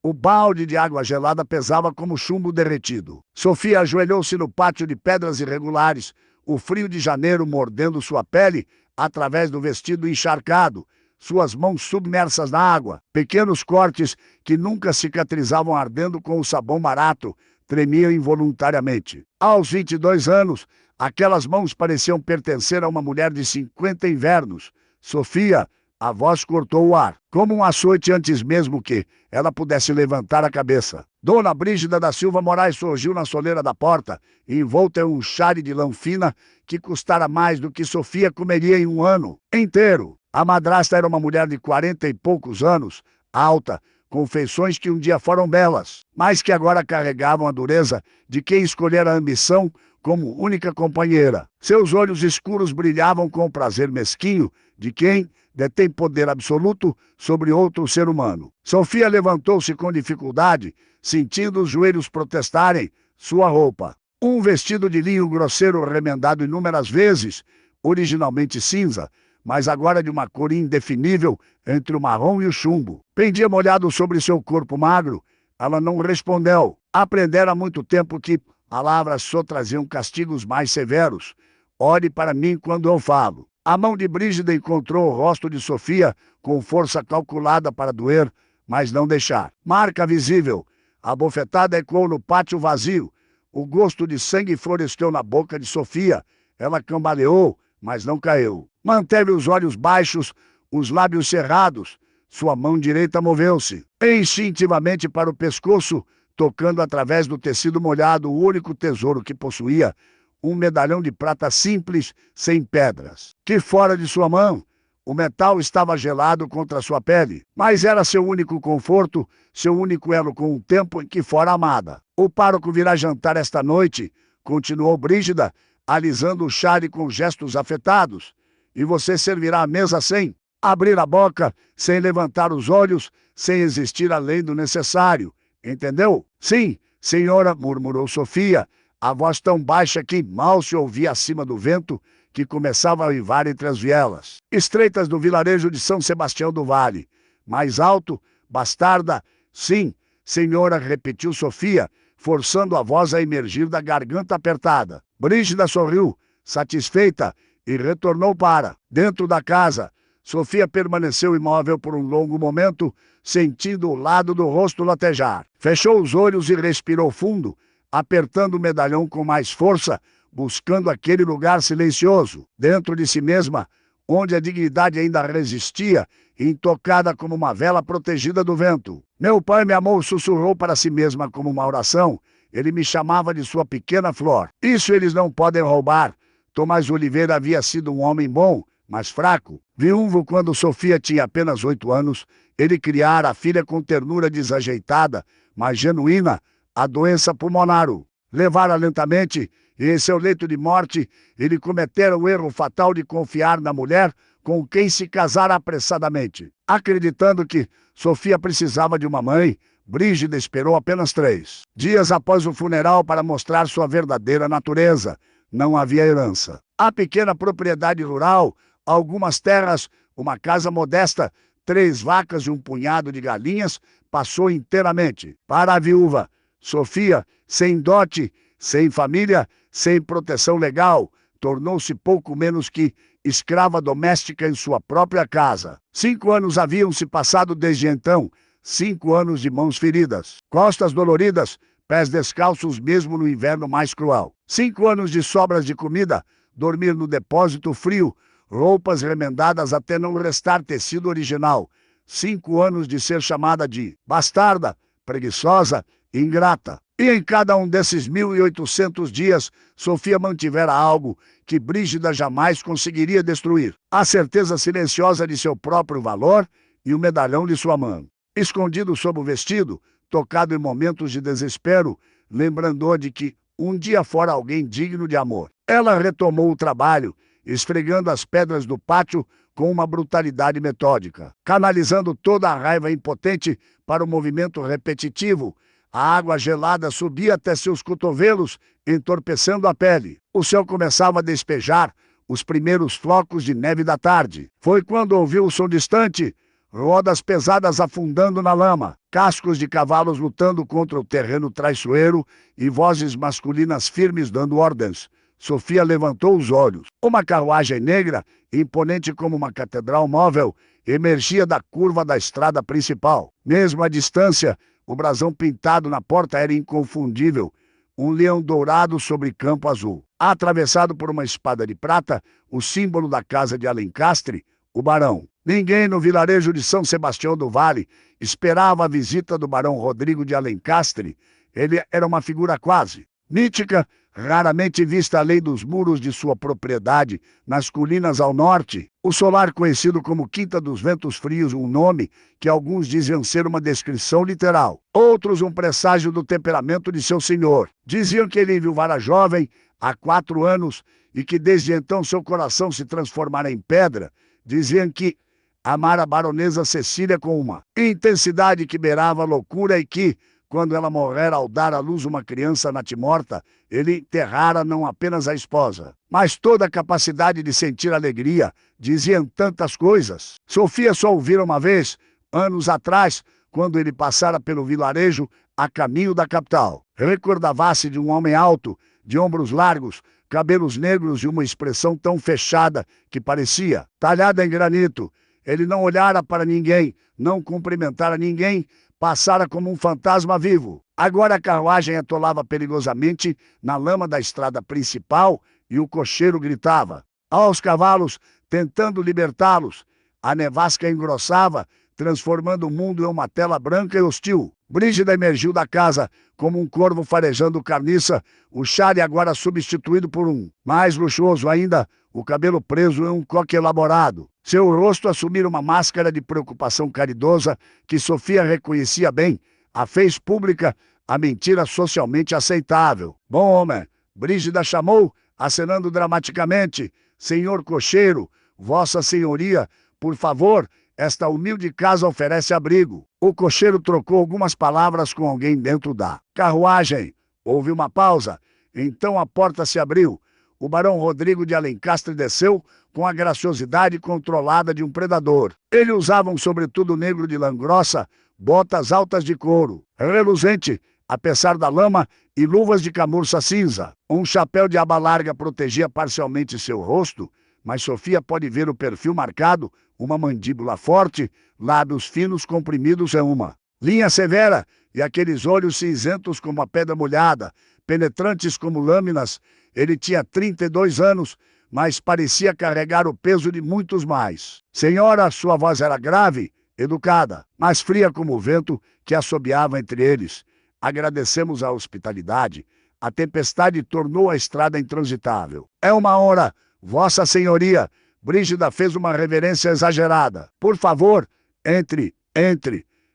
O balde de água gelada pesava como chumbo derretido. Sofia ajoelhou-se no pátio de pedras irregulares, o frio de janeiro mordendo sua pele através do vestido encharcado, suas mãos submersas na água, pequenos cortes que nunca cicatrizavam ardendo com o sabão barato, tremiam involuntariamente. Aos 22 anos, aquelas mãos pareciam pertencer a uma mulher de 50 invernos. Sofia, a voz cortou o ar, como um açoite antes mesmo que ela pudesse levantar a cabeça. Dona Brígida da Silva Moraes surgiu na soleira da porta, envolta em um chale de lã fina que custara mais do que Sofia comeria em um ano inteiro. A madrasta era uma mulher de 40 e poucos anos, alta, com feições que um dia foram belas, mas que agora carregavam a dureza de quem escolhera a ambição como única companheira. Seus olhos escuros brilhavam com o prazer mesquinho de quem detém poder absoluto sobre outro ser humano. Sofia levantou-se com dificuldade, sentindo os joelhos protestarem sua roupa. Um vestido de linho grosseiro remendado inúmeras vezes, originalmente cinza, mas agora de uma cor indefinível entre o marrom e o chumbo. Pendia molhado sobre seu corpo magro. Ela não respondeu. Aprendera há muito tempo que palavras só traziam castigos mais severos. Olhe para mim quando eu falo. A mão de Brígida encontrou o rosto de Sofia com força calculada para doer, mas não deixar. Marca visível. A bofetada ecoou no pátio vazio. O gosto de sangue floresceu na boca de Sofia. Ela cambaleou, mas não caiu. Manteve os olhos baixos, os lábios cerrados. Sua mão direita moveu-se instintivamente para o pescoço, tocando através do tecido molhado o único tesouro que possuía, um medalhão de prata simples, sem pedras. Que fora de sua mão, o metal estava gelado contra sua pele, mas era seu único conforto, seu único elo com o tempo em que fora amada. O pároco virá jantar esta noite, continuou Brígida, alisando o chale com gestos afetados, e você servirá a mesa sem abrir a boca, sem levantar os olhos, sem existir além do necessário. Entendeu? Sim, senhora, murmurou Sofia, a voz tão baixa que mal se ouvia acima do vento que começava a uivar entre as vielas estreitas do vilarejo de São Sebastião do Vale. Mais alto, bastarda, sim, senhora, repetiu Sofia, forçando a voz a emergir da garganta apertada. Brígida sorriu, satisfeita, e retornou para dentro da casa. Sofia permaneceu imóvel por um longo momento, sentindo o lado do rosto latejar. Fechou os olhos e respirou fundo, apertando o medalhão com mais força, buscando aquele lugar silencioso, dentro de si mesma, onde a dignidade ainda resistia, intocada como uma vela protegida do vento. Meu pai me amou, sussurrou para si mesma como uma oração. Ele me chamava de sua pequena flor. Isso eles não podem roubar. Tomás Oliveira havia sido um homem bom, mas fraco. Viúvo quando Sofia tinha apenas 8 anos, ele criara a filha com ternura desajeitada, mas genuína, a doença pulmonar. Levara lentamente, e em seu leito de morte, ele cometera o erro fatal de confiar na mulher com quem se casara apressadamente. Acreditando que Sofia precisava de uma mãe, Brígida esperou apenas 3 dias após o funeral para mostrar sua verdadeira natureza. Não havia herança. A pequena propriedade rural, algumas terras, uma casa modesta, 3 vacas e um punhado de galinhas, passou inteiramente para a viúva. Sofia, sem dote, sem família, sem proteção legal, tornou-se pouco menos que escrava doméstica em sua própria casa. 5 anos haviam se passado desde então, 5 anos de mãos feridas, costas doloridas, pés descalços mesmo no inverno mais cruel. 5 anos de sobras de comida, dormir no depósito frio, roupas remendadas até não restar tecido original. 5 anos de ser chamada de bastarda, preguiçosa, ingrata. E em cada um desses 1.800 dias, Sofia mantivera algo que Brígida jamais conseguiria destruir. A certeza silenciosa de seu próprio valor e o medalhão de sua mãe. Escondido sob o vestido, tocado em momentos de desespero, lembrando-a de que um dia fora alguém digno de amor. Ela retomou o trabalho, esfregando as pedras do pátio com uma brutalidade metódica, canalizando toda a raiva impotente para o movimento repetitivo. A água gelada subia até seus cotovelos, entorpecendo a pele. O céu começava a despejar os primeiros flocos de neve da tarde. Foi quando ouviu o som distante, rodas pesadas afundando na lama, cascos de cavalos lutando contra o terreno traiçoeiro e vozes masculinas firmes dando ordens. Sofia levantou os olhos. Uma carruagem negra, imponente como uma catedral móvel, emergia da curva da estrada principal. Mesmo à distância, o brasão pintado na porta era inconfundível. Um leão dourado sobre campo azul. Atravessado por uma espada de prata, o símbolo da casa de Alencastre, o barão. Ninguém no vilarejo de São Sebastião do Vale esperava a visita do barão Rodrigo de Alencastre. Ele era uma figura quase mítica, raramente vista além dos muros de sua propriedade, nas colinas ao norte. O solar, conhecido como Quinta dos Ventos Frios, um nome que alguns diziam ser uma descrição literal, outros um presságio do temperamento de seu senhor. Diziam que ele enviuvara jovem há 4 anos e que desde então seu coração se transformara em pedra. Diziam que amara a baronesa Cecília com uma intensidade que beirava a loucura e que, quando ela morrera ao dar à luz uma criança natimorta, ele enterrara não apenas a esposa, mas toda a capacidade de sentir alegria. Diziam tantas coisas. Sofia só ouvira uma vez, anos atrás, quando ele passara pelo vilarejo a caminho da capital. Recordava-se de um homem alto, de ombros largos, cabelos negros e uma expressão tão fechada que parecia talhada em granito. Ele não olhara para ninguém, não cumprimentara ninguém, passara como um fantasma vivo. Agora a carruagem atolava perigosamente na lama da estrada principal e o cocheiro gritava aos cavalos, tentando libertá-los. A nevasca engrossava, transformando o mundo em uma tela branca e hostil. Brígida emergiu da casa como um corvo farejando carniça, o chale agora substituído por um mais luxuoso ainda, o cabelo preso em um coque elaborado. Seu rosto assumira uma máscara de preocupação caridosa que Sofia reconhecia bem, a fez pública, a mentira socialmente aceitável. Bom homem, Brígida chamou, acenando dramaticamente. Senhor cocheiro, vossa senhoria, por favor, esta humilde casa oferece abrigo. O cocheiro trocou algumas palavras com alguém dentro da carruagem. Houve uma pausa. Então a porta se abriu. O barão Rodrigo de Alencastre desceu com a graciosidade controlada de um predador. Ele usava um sobretudo negro de lã grossa, botas altas de couro, reluzente, apesar da lama, e luvas de camurça cinza. Um chapéu de aba larga protegia parcialmente seu rosto, mas Sofia pode ver o perfil marcado, uma mandíbula forte, lábios finos comprimidos em uma linha severa e aqueles olhos cinzentos como a pedra molhada, penetrantes como lâminas. Ele tinha 32 anos, mas parecia carregar o peso de muitos mais. Senhora, sua voz era grave, educada, mas fria como o vento que assobiava entre eles. Agradecemos a hospitalidade. A tempestade tornou a estrada intransitável. É uma honra, vossa senhoria. Brígida fez uma reverência exagerada. Por favor, entre.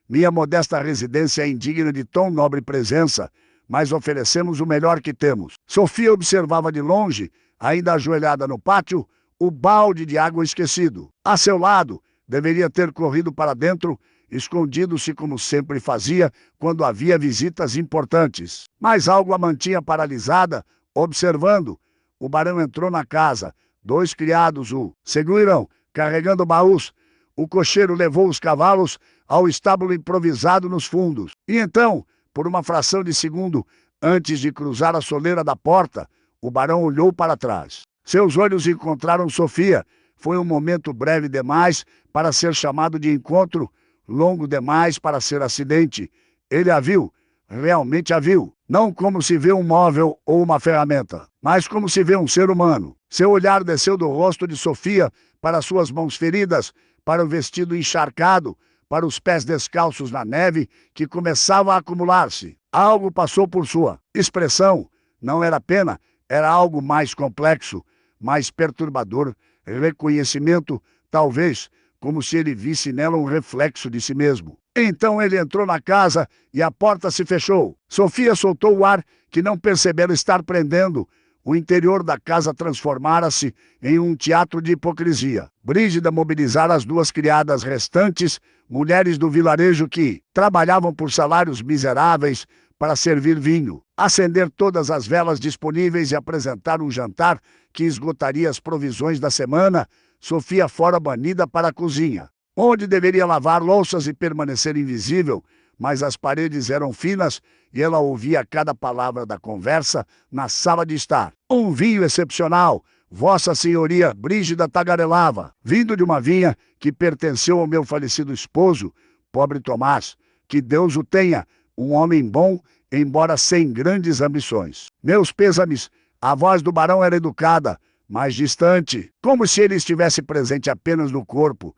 Minha modesta residência é indigna de tão nobre presença, mas oferecemos o melhor que temos. Sofia observava de longe, ainda ajoelhada no pátio, o balde de água esquecido. A seu lado, deveria ter corrido para dentro, escondido-se como sempre fazia quando havia visitas importantes. Mas algo a mantinha paralisada, observando. O barão entrou na casa. 2 criados o seguiram, carregando baús. O cocheiro levou os cavalos ao estábulo improvisado nos fundos. E então, por uma fração de segundo, antes de cruzar a soleira da porta, o barão olhou para trás. Seus olhos encontraram Sofia. Foi um momento breve demais para ser chamado de encontro, longo demais para ser acidente. Ele a viu, realmente a viu. Não como se vê um móvel ou uma ferramenta, mas como se vê um ser humano. Seu olhar desceu do rosto de Sofia para suas mãos feridas, para o vestido encharcado, para os pés descalços na neve que começava a acumular-se. Algo passou por sua expressão. Não era pena, era algo mais complexo, mais perturbador. Reconhecimento, talvez, como se ele visse nela um reflexo de si mesmo. Então ele entrou na casa e a porta se fechou. Sofia soltou o ar que não percebera estar prendendo. O interior da casa transformara-se em um teatro de hipocrisia. Brígida mobilizara as 2 criadas restantes, mulheres do vilarejo que trabalhavam por salários miseráveis, para servir vinho, acender todas as velas disponíveis e apresentar um jantar que esgotaria as provisões da semana. Sofia fora banida para a cozinha. onde deveria lavar louças e permanecer invisível, mas as paredes eram finas e ela ouvia cada palavra da conversa na sala de estar. Um vinho excepcional, Vossa Senhoria Brígida tagarelava, vindo de uma vinha que pertenceu ao meu falecido esposo, pobre Tomás, que Deus o tenha, um homem bom, embora sem grandes ambições. Meus pêsames, a voz do barão era educada, mas distante, como se ele estivesse presente apenas no corpo.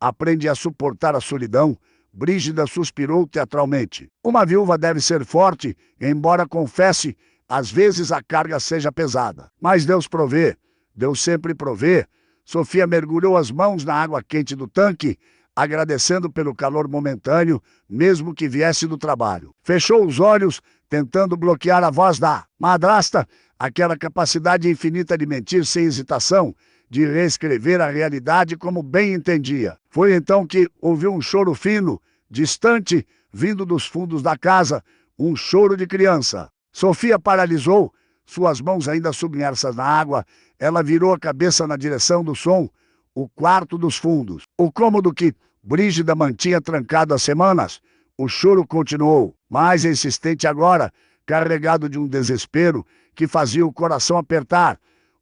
Aprende a suportar a solidão. Brígida suspirou teatralmente. Uma viúva deve ser forte, embora confesse, às vezes a carga seja pesada. Mas Deus provê, Deus sempre provê. Sofia mergulhou as mãos na água quente do tanque, agradecendo pelo calor momentâneo, mesmo que viesse do trabalho. Fechou os olhos, tentando bloquear a voz da madrasta, aquela capacidade infinita de mentir sem hesitação, de reescrever a realidade como bem entendia. Foi então que ouviu um choro fino, distante, vindo dos fundos da casa, um choro de criança. Sofia paralisou, suas mãos ainda submersas na água, ela virou a cabeça na direção do som, o quarto dos fundos. O cômodo que Brígida mantinha trancado há semanas. O choro continuou, mais insistente agora, carregado de um desespero que fazia o coração apertar.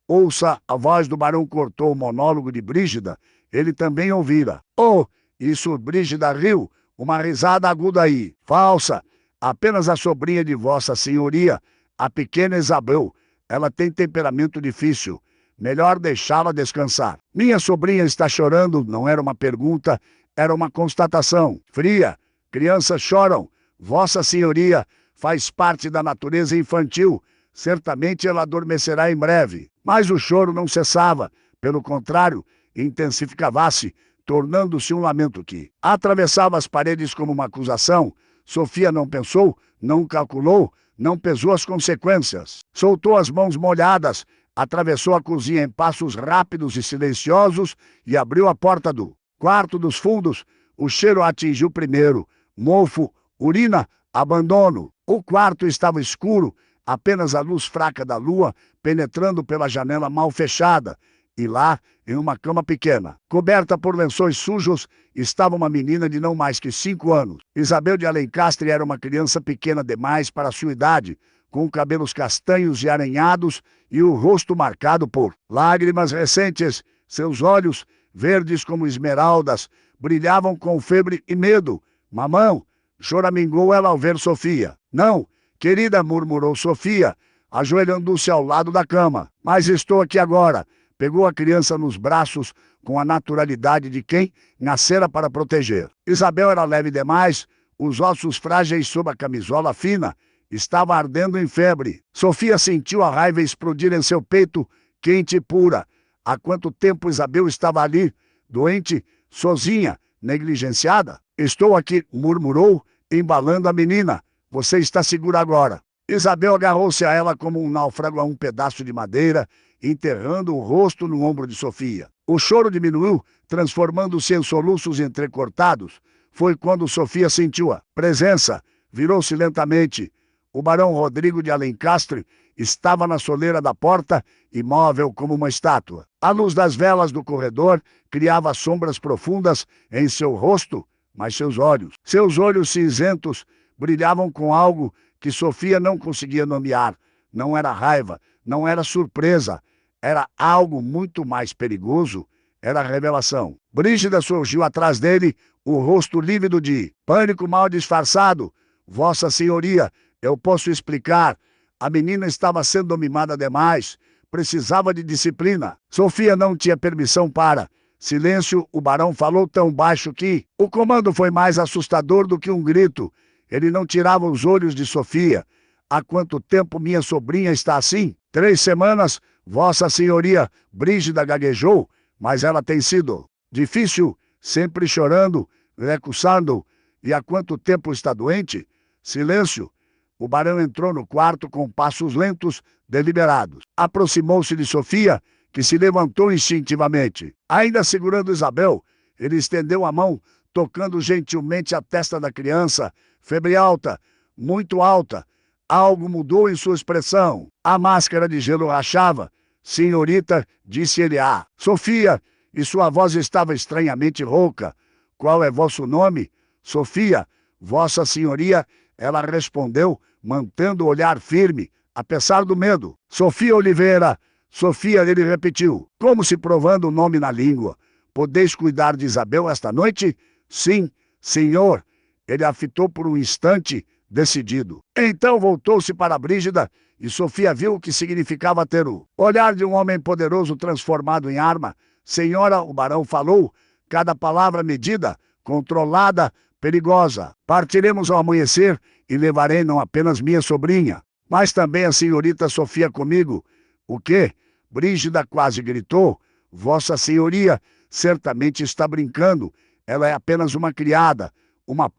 Ouça, a voz do barão cortou o monólogo de Brígida. Ele também ouvira. Oh, isso Brígida riu, uma risada aguda aí. Falsa, apenas a sobrinha de Vossa Senhoria, a pequena Isabel. Ela tem temperamento difícil. Melhor deixá-la descansar. Minha sobrinha está chorando, não era uma pergunta, era uma constatação. Fria, crianças choram. Vossa Senhoria faz parte da natureza infantil. Certamente ela adormecerá em breve. Mas o choro não cessava. Pelo contrário, intensificava-se, tornando-se um lamento que atravessava as paredes como uma acusação. Sofia não pensou, não calculou, não pesou as consequências. Soltou as mãos molhadas, atravessou a cozinha em passos rápidos e silenciosos e abriu a porta do quarto dos fundos. O cheiro a atingiu primeiro. Mofo, urina, abandono. O quarto estava escuro, apenas a luz fraca da lua penetrando pela janela mal fechada. E lá, em uma cama pequena, coberta por lençóis sujos, estava uma menina de não mais que 5 anos. Isabel de Alencastre era uma criança pequena demais para a sua idade, com cabelos castanhos e aranhados e o rosto marcado por lágrimas recentes. Seus olhos, verdes como esmeraldas, brilhavam com febre e medo. Mamão, choramingou ela ao ver Sofia. Não, querida, murmurou Sofia, ajoelhando-se ao lado da cama. Mas estou aqui agora. Pegou a criança nos braços com a naturalidade de quem nascera para proteger. Isabel era leve demais, os ossos frágeis sob a camisola fina, estava ardendo em febre. Sofia sentiu a raiva explodir em seu peito, quente e pura. Há quanto tempo Isabel estava ali, doente, sozinha, negligenciada? Estou aqui, murmurou, embalando a menina. Você está segura agora. Isabel agarrou-se a ela como um náufrago a um pedaço de madeira, enterrando o rosto no ombro de Sofia. O choro diminuiu, transformando-se em soluços entrecortados. Foi quando Sofia sentiu a presença. Virou-se lentamente. O barão Rodrigo de Alencastre estava na soleira da porta, imóvel como uma estátua. A luz das velas do corredor criava sombras profundas em seu rosto, mas seus olhos cinzentos, brilhavam com algo que Sofia não conseguia nomear. Não era raiva, não era surpresa. Era algo muito mais perigoso. Era a revelação. Brígida surgiu atrás dele, o rosto lívido de pânico mal disfarçado. Vossa Senhoria, eu posso explicar. A menina estava sendo mimada demais. Precisava de disciplina. Sofia não tinha permissão para. Silêncio, o barão falou tão baixo que o comando foi mais assustador do que um grito. Ele não tirava os olhos de Sofia. Há quanto tempo minha sobrinha está assim? 3 semanas, Vossa Senhoria. Brígida gaguejou, mas ela tem sido difícil, sempre chorando, recuçando. E há quanto tempo está doente? Silêncio. O barão entrou no quarto com passos lentos, deliberados. Aproximou-se de Sofia, que se levantou instintivamente. Ainda segurando Isabel, ele estendeu a mão, tocando gentilmente a testa da criança. Febre alta, muito alta. Algo mudou em sua expressão. A máscara de gelo rachava. Senhorita, disse ele. Sofia, e sua voz estava estranhamente rouca. Qual é vosso nome? Sofia, vossa senhoria, ela respondeu, mantendo o olhar firme, apesar do medo. Sofia Oliveira. Sofia, ele repetiu, como se provando o nome na língua. Podeis cuidar de Isabel esta noite? Sim, senhor. Ele a fitou por um instante, decidido. Então voltou-se para Brígida, e Sofia viu o que significava ter o olhar de um homem poderoso transformado em arma. Senhora, o barão falou, cada palavra medida, controlada, perigosa. Partiremos ao amanhecer e levarei não apenas minha sobrinha, mas também a senhorita Sofia comigo. O quê? Brígida quase gritou. Vossa senhoria certamente está brincando. Ela é apenas uma criada. Uma ...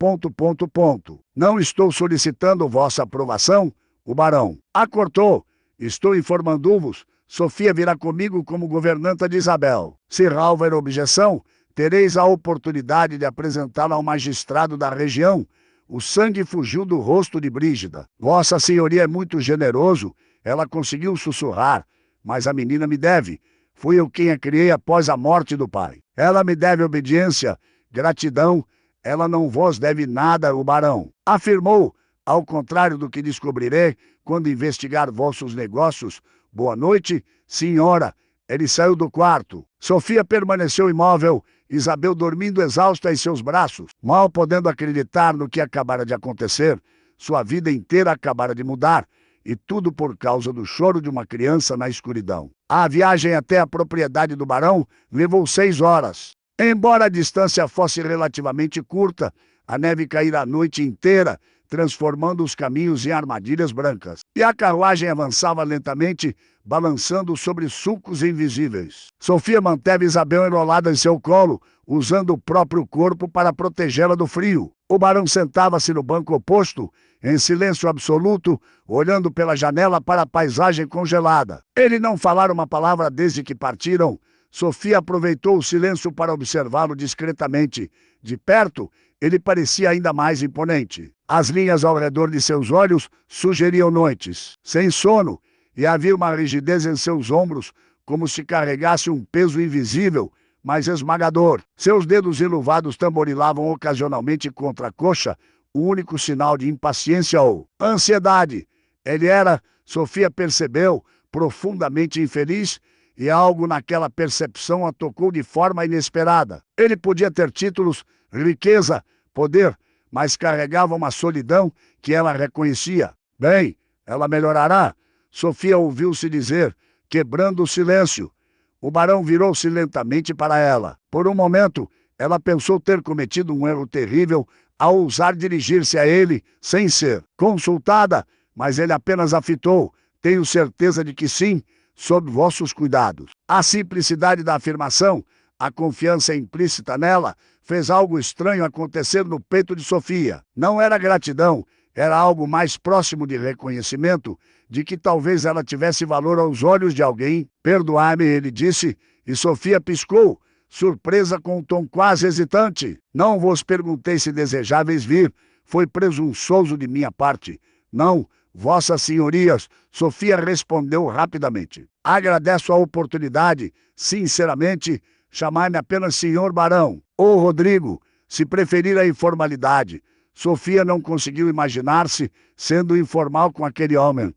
Não estou solicitando vossa aprovação. O barão acortou. Estou informando-vos. Sofia virá comigo como governanta de Isabel. Se houver objeção, tereis a oportunidade de apresentá-la ao magistrado da região. O sangue fugiu do rosto de Brígida. Vossa senhoria é muito generoso. Ela conseguiu sussurrar. Mas a menina me deve. Fui eu quem a criei após a morte do pai. Ela me deve obediência, gratidão. Ela não vos deve nada, o barão afirmou. Ao contrário do que descobrirei quando investigar vossos negócios. Boa noite, senhora. Ele saiu do quarto. Sofia permaneceu imóvel, Isabel dormindo exausta em seus braços, mal podendo acreditar no que acabara de acontecer. Sua vida inteira acabara de mudar. E tudo por causa do choro de uma criança na escuridão. A viagem até a propriedade do barão levou 6 horas. Embora a distância fosse relativamente curta, a neve caíra a noite inteira, transformando os caminhos em armadilhas brancas. E a carruagem avançava lentamente, balançando sobre sulcos invisíveis. Sofia manteve Isabel enrolada em seu colo, usando o próprio corpo para protegê-la do frio. O barão sentava-se no banco oposto, em silêncio absoluto, olhando pela janela para a paisagem congelada. Ele não falara uma palavra desde que partiram. Sofia aproveitou o silêncio para observá-lo discretamente. De perto, ele parecia ainda mais imponente. As linhas ao redor de seus olhos sugeriam noites sem sono, e havia uma rigidez em seus ombros, como se carregasse um peso invisível, mas esmagador. Seus dedos enluvados tamborilavam ocasionalmente contra a coxa, o único sinal de impaciência ou ansiedade. Ele era, Sofia percebeu, profundamente infeliz, e algo naquela percepção a tocou de forma inesperada. Ele podia ter títulos, riqueza, poder, mas carregava uma solidão que ela reconhecia. Bem, ela melhorará, Sofia ouviu-se dizer, quebrando o silêncio. O barão virou-se lentamente para ela. Por um momento, ela pensou ter cometido um erro terrível ao ousar dirigir-se a ele sem ser consultada, mas ele apenas a fitou. Tenho certeza de que sim, sob vossos cuidados. A simplicidade da afirmação, a confiança implícita nela, fez algo estranho acontecer no peito de Sofia. Não era gratidão, era algo mais próximo de reconhecimento, de que talvez ela tivesse valor aos olhos de alguém. Perdoai-me, ele disse, e Sofia piscou, surpresa com um tom quase hesitante. Não vos perguntei se desejáveis vir, foi presunçoso de minha parte. Não, vossas senhorias, Sofia respondeu rapidamente. Agradeço a oportunidade, sinceramente, chamai-me apenas senhor barão, ou Rodrigo, se preferir a informalidade. Sofia não conseguiu imaginar-se sendo informal com aquele homem.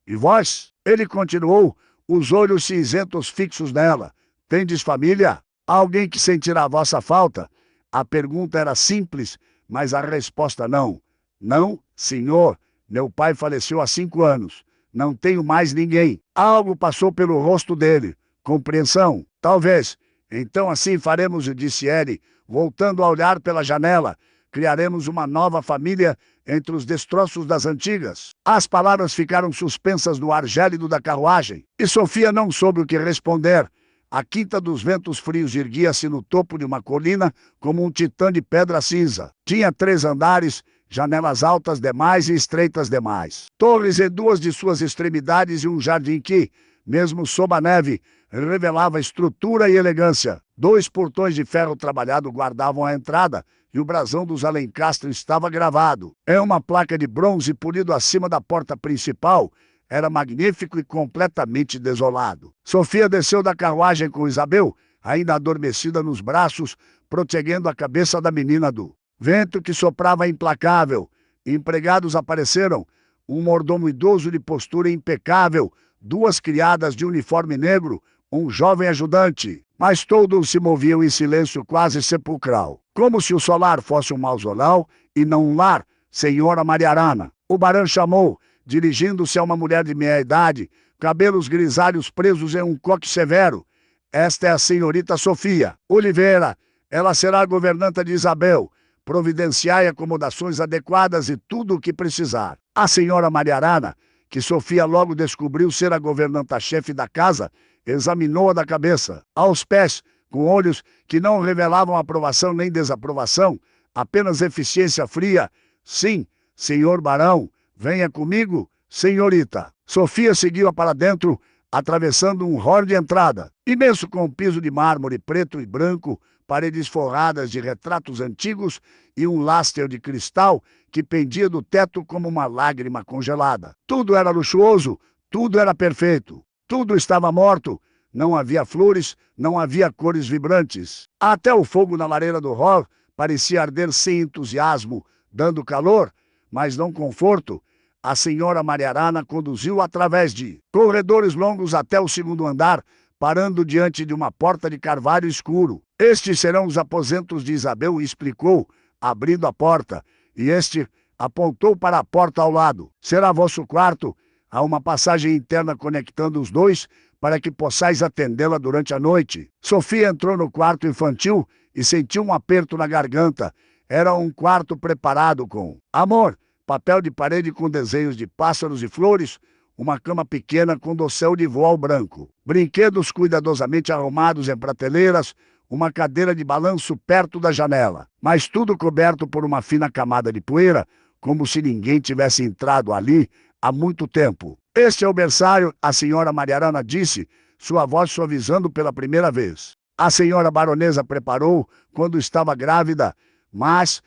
E vós? Ele continuou, os olhos cinzentos fixos nela. Tendes família? Alguém que sentirá a vossa falta? A pergunta era simples, mas a resposta não. Não, senhor. Meu pai faleceu há 5 anos. Não tenho mais ninguém. Algo passou pelo rosto dele. Compreensão? Talvez. Então assim faremos, disse ele, voltando a olhar pela janela. Criaremos uma nova família entre os destroços das antigas. As palavras ficaram suspensas no ar gélido da carruagem, e Sofia não soube o que responder. A Quinta dos Ventos Frios erguia-se no topo de uma colina como um titã de pedra cinza. Tinha 3 andares, janelas altas demais e estreitas demais. Torres em 2 de suas extremidades e um jardim que, mesmo sob a neve, revelava estrutura e elegância. 2 portões de ferro trabalhado guardavam a entrada, e o brasão dos Alencastre estava gravado. Em uma placa de bronze polido acima da porta principal, era magnífico e completamente desolado. Sofia desceu da carruagem com Isabel, ainda adormecida nos braços, protegendo a cabeça da menina do vento que soprava implacável. Empregados apareceram, um mordomo idoso de postura impecável, 2 criadas de uniforme negro, um jovem ajudante. Mas todos se moviam em silêncio quase sepulcral, como se o solar fosse um mausoléu e não um lar. Senhora Mariarana, o barão chamou, dirigindo-se a uma mulher de meia-idade, cabelos grisalhos presos em um coque severo. Esta é a senhorita Sofia Oliveira. Ela será a governanta de Isabel. Providenciai acomodações adequadas e tudo o que precisar. A senhora Mariarana, que Sofia logo descobriu ser a governanta-chefe da casa, examinou-a da cabeça aos pés, com olhos que não revelavam aprovação nem desaprovação, apenas eficiência fria. Sim, senhor barão, venha comigo, senhorita. Sofia seguiu para dentro, atravessando um hall de entrada, imenso com um piso de mármore preto e branco, paredes forradas de retratos antigos e um lastre de cristal que pendia do teto como uma lágrima congelada. Tudo era luxuoso, tudo era perfeito, tudo estava morto. Não havia flores, não havia cores vibrantes. Até o fogo na lareira do hall parecia arder sem entusiasmo, dando calor, mas não conforto. A senhora Mariarana conduziu através de corredores longos até o 2º andar, parando diante de uma porta de carvalho escuro. Estes serão os aposentos de Isabel, explicou, abrindo a porta, e este apontou para a porta ao lado. Será vosso quarto. Há uma passagem interna conectando os dois, para que possais atendê-la durante a noite. Sofia entrou no quarto infantil e sentiu um aperto na garganta. Era um quarto preparado com amor, papel de parede com desenhos de pássaros e flores, uma cama pequena com dossel de voal branco, brinquedos cuidadosamente arrumados em prateleiras, uma cadeira de balanço perto da janela, mas tudo coberto por uma fina camada de poeira, como se ninguém tivesse entrado ali há muito tempo. Este é o berçário, a senhora Mariarana disse, sua voz suavizando pela primeira vez. A senhora baronesa preparou quando estava grávida, mas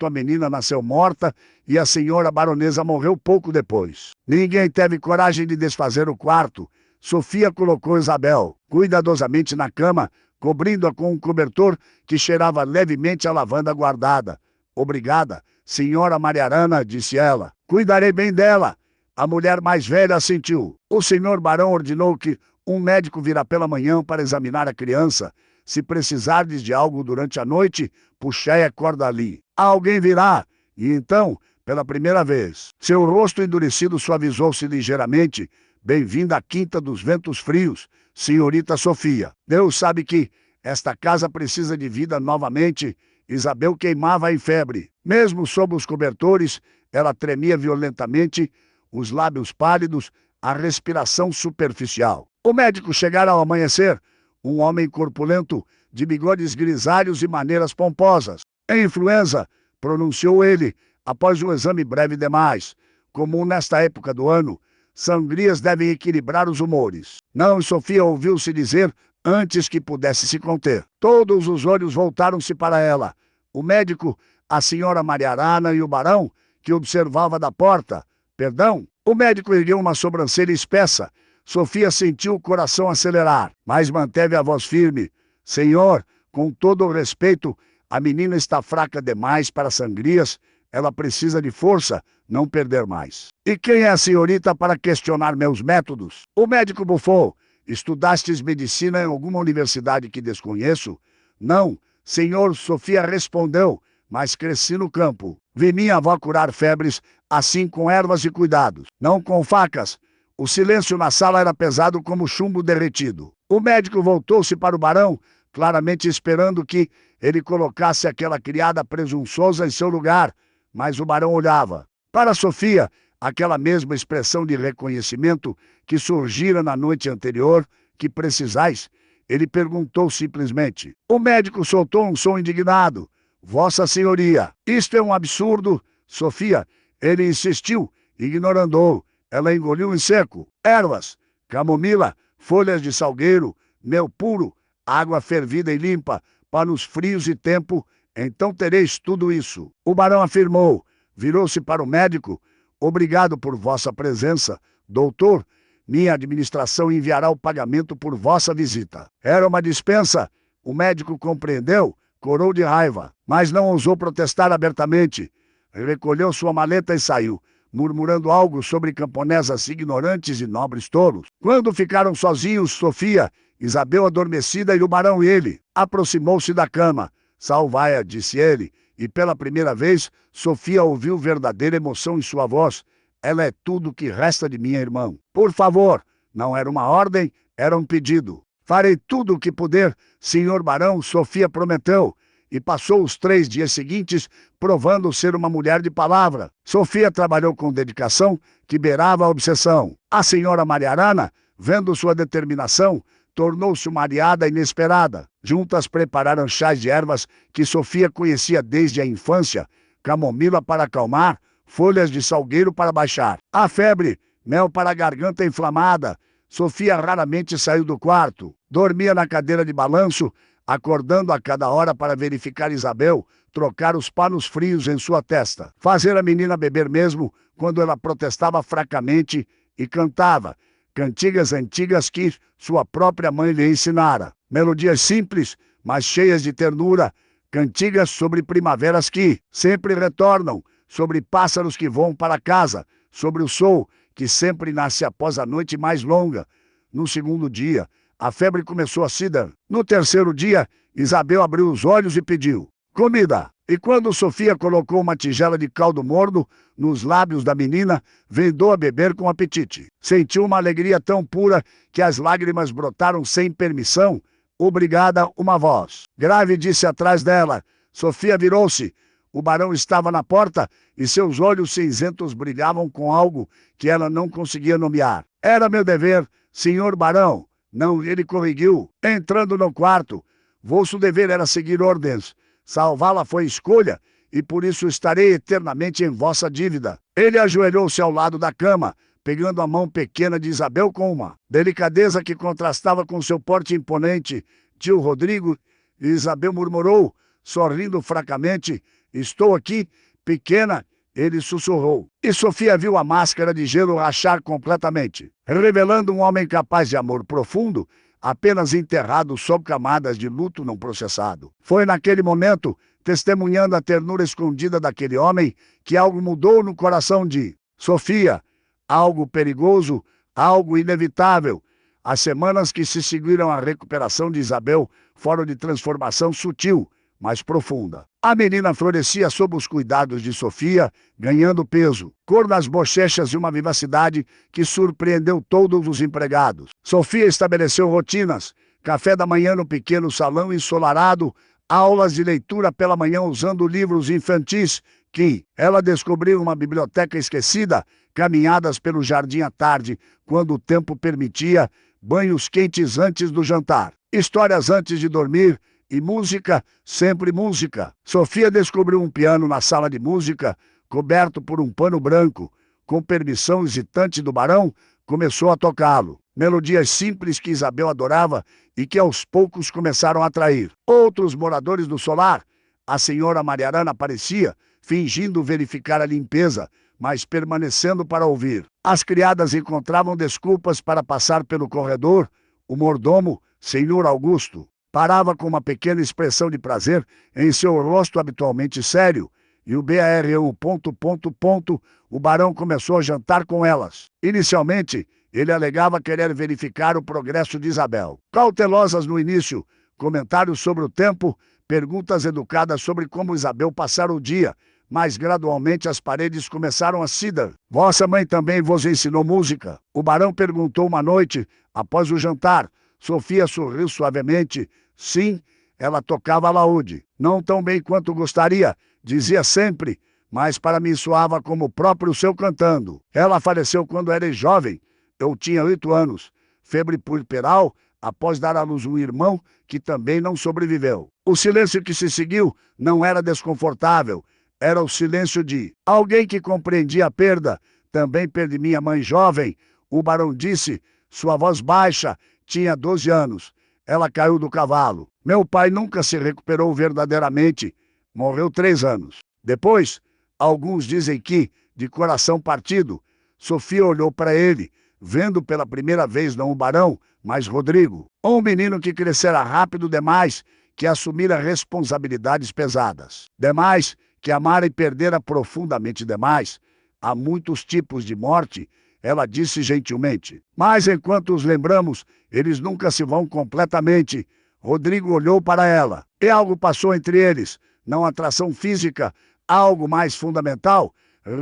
a menina nasceu morta e a senhora baronesa morreu pouco depois. Ninguém teve coragem de desfazer o quarto. Sofia colocou Isabel cuidadosamente na cama, cobrindo-a com um cobertor que cheirava levemente a lavanda guardada. Obrigada, senhora Mariarana, disse ela. Cuidarei bem dela. A mulher mais velha assentiu. O senhor barão ordenou que um médico virá pela manhã para examinar a criança. Se precisardes de algo durante a noite, puxei a corda ali. Alguém virá. E então, pela primeira vez, seu rosto endurecido suavizou-se ligeiramente. Bem-vinda à Quinta dos Ventos Frios, senhorita Sofia. Deus sabe que esta casa precisa de vida novamente. Isabel queimava em febre. Mesmo sob os cobertores, ela tremia violentamente, os lábios pálidos, a respiração superficial. O médico chegara ao amanhecer, um homem corpulento, de bigodes grisalhos e maneiras pomposas. É influenza, pronunciou ele, após um exame breve demais. Comum nesta época do ano, sangrias devem equilibrar os humores. Não, Sofia ouviu-se dizer antes que pudesse se conter. Todos os olhos voltaram-se para ela. O médico, a senhora Mariarana e o barão, que observava da porta. Perdão? O médico ergueu uma sobrancelha espessa. Sofia sentiu o coração acelerar, mas manteve a voz firme. Senhor, com todo o respeito, a menina está fraca demais para sangrias. Ela precisa de força, não perder mais. E quem é a senhorita para questionar meus métodos? O médico bufou. Estudastes medicina em alguma universidade que desconheço? Não, senhor, Sofia respondeu, mas cresci no campo. Vi minha avó curar febres, assim com ervas e cuidados, não com facas. O silêncio na sala era pesado como chumbo derretido. O médico voltou-se para o barão, claramente esperando que ele colocasse aquela criada presunçosa em seu lugar, mas o barão olhava. Para Sofia, aquela mesma expressão de reconhecimento que surgira na noite anterior, que precisais, ele perguntou simplesmente. O médico soltou um som indignado. Vossa Senhoria, isto é um absurdo. Sofia, ele insistiu, ignorando-o. Ela engoliu em seco. Ervas, camomila, folhas de salgueiro, mel puro, água fervida e limpa, panos frios e tempo, então tereis tudo isso. O barão afirmou, virou-se para o médico. Obrigado por vossa presença, doutor. Minha administração enviará o pagamento por vossa visita. Era uma dispensa. O médico compreendeu, corou de raiva, mas não ousou protestar abertamente. Recolheu sua maleta e saiu, murmurando algo sobre camponesas ignorantes e nobres tolos. Quando ficaram sozinhos, Sofia, Isabel adormecida e o barão e ele, aproximou-se da cama. Salvai-a, disse ele, e pela primeira vez, Sofia ouviu verdadeira emoção em sua voz. Ela é tudo o que resta de minha irmã. Por favor, não era uma ordem, era um pedido. Farei tudo o que puder, senhor barão, Sofia prometeu. E passou os 3 dias seguintes provando ser uma mulher de palavra. Sofia trabalhou com dedicação que beirava a obsessão. A senhora Mariarana, vendo sua determinação, tornou-se uma aliada inesperada. Juntas prepararam chás de ervas que Sofia conhecia desde a infância, camomila para acalmar, folhas de salgueiro para baixar a febre, mel para a garganta inflamada. Sofia raramente saiu do quarto. Dormia na cadeira de balanço, acordando a cada hora para verificar Isabel trocar os panos frios em sua testa. Fazer a menina beber mesmo quando ela protestava fracamente e cantava cantigas antigas que sua própria mãe lhe ensinara. Melodias simples, mas cheias de ternura, cantigas sobre primaveras que sempre retornam, sobre pássaros que voam para casa, sobre o sol que sempre nasce após a noite mais longa. No segundo dia, a febre começou a se dar. No terceiro dia, Isabel abriu os olhos e pediu comida. E quando Sofia colocou uma tigela de caldo morno nos lábios da menina, vendou a beber com apetite. Sentiu uma alegria tão pura que as lágrimas brotaram sem permissão. Obrigada, uma voz grave disse atrás dela. Sofia virou-se. O barão estava na porta e seus olhos cinzentos brilhavam com algo que ela não conseguia nomear. Era meu dever, senhor barão. Não, ele corrigiu, entrando no quarto. Vosso dever era seguir ordens. Salvá-la foi escolha, e por isso estarei eternamente em vossa dívida. Ele ajoelhou-se ao lado da cama, pegando a mão pequena de Isabel com uma delicadeza que contrastava com seu porte imponente. Tio Rodrigo, Isabel murmurou, sorrindo fracamente. Estou aqui, pequena, ele sussurrou. E Sofia viu a máscara de gelo rachar completamente, revelando um homem capaz de amor profundo, apenas enterrado sob camadas de luto não processado. Foi naquele momento, testemunhando a ternura escondida daquele homem, que algo mudou no coração de Sofia. Algo perigoso, algo inevitável. As semanas que se seguiram à recuperação de Isabel foram de transformação sutil, mas profunda. A menina florescia sob os cuidados de Sofia, ganhando peso, cor nas bochechas e uma vivacidade que surpreendeu todos os empregados. Sofia estabeleceu rotinas, café da manhã no pequeno salão ensolarado, aulas de leitura pela manhã usando livros infantis que ela descobriu uma biblioteca esquecida, caminhadas pelo jardim à tarde, quando o tempo permitia, banhos quentes antes do jantar, histórias antes de dormir, e música, sempre música. Sofia descobriu um piano na sala de música, coberto por um pano branco. Com permissão hesitante do barão, começou a tocá-lo. Melodias simples que Isabel adorava e que aos poucos começaram a atrair outros moradores do solar. A senhora Mariarana aparecia, fingindo verificar a limpeza, mas permanecendo para ouvir. As criadas encontravam desculpas para passar pelo corredor. O mordomo, senhor Augusto, parava com uma pequena expressão de prazer em seu rosto habitualmente sério, e o BAR1... O barão começou a jantar com elas. Inicialmente, ele alegava querer verificar o progresso de Isabel. Cautelosas no início, comentários sobre o tempo, perguntas educadas sobre como Isabel passara o dia, mas gradualmente as paredes começaram a se dar. Vossa mãe também vos ensinou música? O barão perguntou uma noite, após o jantar. Sofia sorriu suavemente. Sim, ela tocava alaúde. Não tão bem quanto gostaria, dizia sempre, mas para mim soava como o próprio seu cantando. Ela faleceu quando era jovem. Eu tinha 8 anos. Febre puerperal, após dar à luz um irmão que também não sobreviveu. O silêncio que se seguiu não era desconfortável. Era o silêncio de alguém que compreendia a perda. Também perdi minha mãe jovem. O barão disse, sua voz baixa, tinha 12 anos. Ela caiu do cavalo. Meu pai nunca se recuperou verdadeiramente. Morreu 3 anos. Depois, alguns dizem que, de coração partido, Sofia olhou para ele, vendo pela primeira vez não o Barão, mas Rodrigo. Um menino que crescera rápido demais, que assumira responsabilidades pesadas. Demais, que amara e perdera profundamente demais. Há muitos tipos de morte, ela disse gentilmente. Mas enquanto os lembramos, eles nunca se vão completamente. Rodrigo olhou para ela, e algo passou entre eles. Não atração física, algo mais fundamental,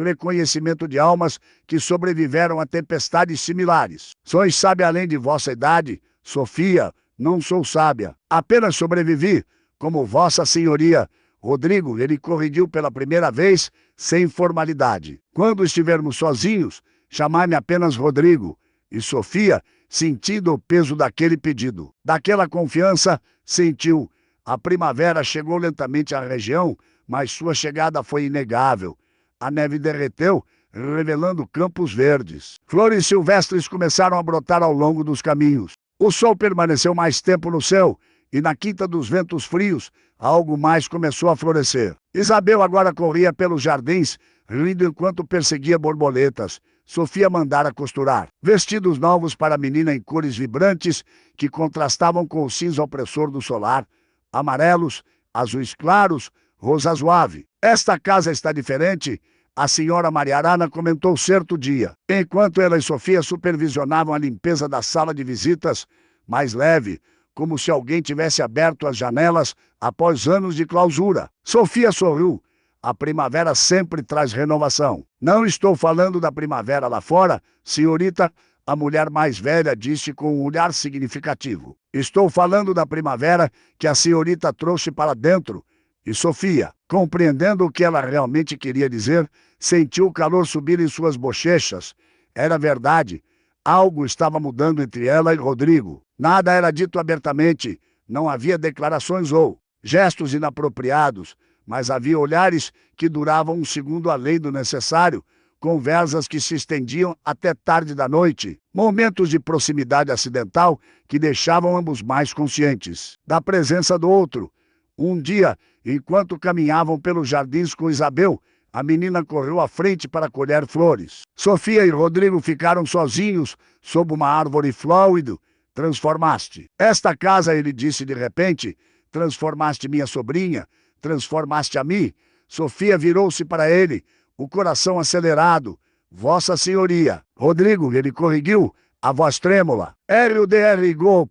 reconhecimento de almas que sobreviveram a tempestades similares. Sois sábia além de vossa idade, Sofia, não sou sábia, apenas sobrevivi, como vossa senhoria. Rodrigo, ele corrigiu pela primeira vez, sem formalidade. Quando estivermos sozinhos, chamai-me apenas Rodrigo. E Sofia, sentindo o peso daquele pedido, daquela confiança, sentiu. A primavera chegou lentamente à região, mas sua chegada foi inegável. A neve derreteu, revelando campos verdes. Flores silvestres começaram a brotar ao longo dos caminhos. O sol permaneceu mais tempo no céu, e na quinta dos ventos frios, algo mais começou a florescer. Isabel agora corria pelos jardins, rindo enquanto perseguia borboletas. Sofia mandara costurar vestidos novos para a menina em cores vibrantes que contrastavam com o cinza opressor do solar, amarelos, azuis claros, rosa suave. Esta casa está diferente, a senhora Mariarana comentou certo dia, enquanto ela e Sofia supervisionavam a limpeza da sala de visitas, mais leve, como se alguém tivesse aberto as janelas após anos de clausura. Sofia sorriu. A primavera sempre traz renovação. Não estou falando da primavera lá fora, senhorita, a mulher mais velha disse com um olhar significativo. Estou falando da primavera que a senhorita trouxe para dentro. E Sofia, compreendendo o que ela realmente queria dizer, sentiu o calor subir em suas bochechas. Era verdade. Algo estava mudando entre ela e Rodrigo. Nada era dito abertamente. Não havia declarações ou gestos inapropriados, mas havia olhares que duravam um segundo além do necessário, conversas que se estendiam até tarde da noite, momentos de proximidade acidental que deixavam ambos mais conscientes da presença do outro. Um dia, enquanto caminhavam pelos jardins com Isabel, a menina correu à frente para colher flores. Sofia e Rodrigo ficaram sozinhos sob uma árvore flórida. Transformaste esta casa, ele disse de repente. Transformaste minha sobrinha. Transformaste a mim. Sofia virou-se para ele, o coração acelerado. Vossa senhoria. Rodrigo, ele corrigiu, a voz trêmula. RUDRGO, ...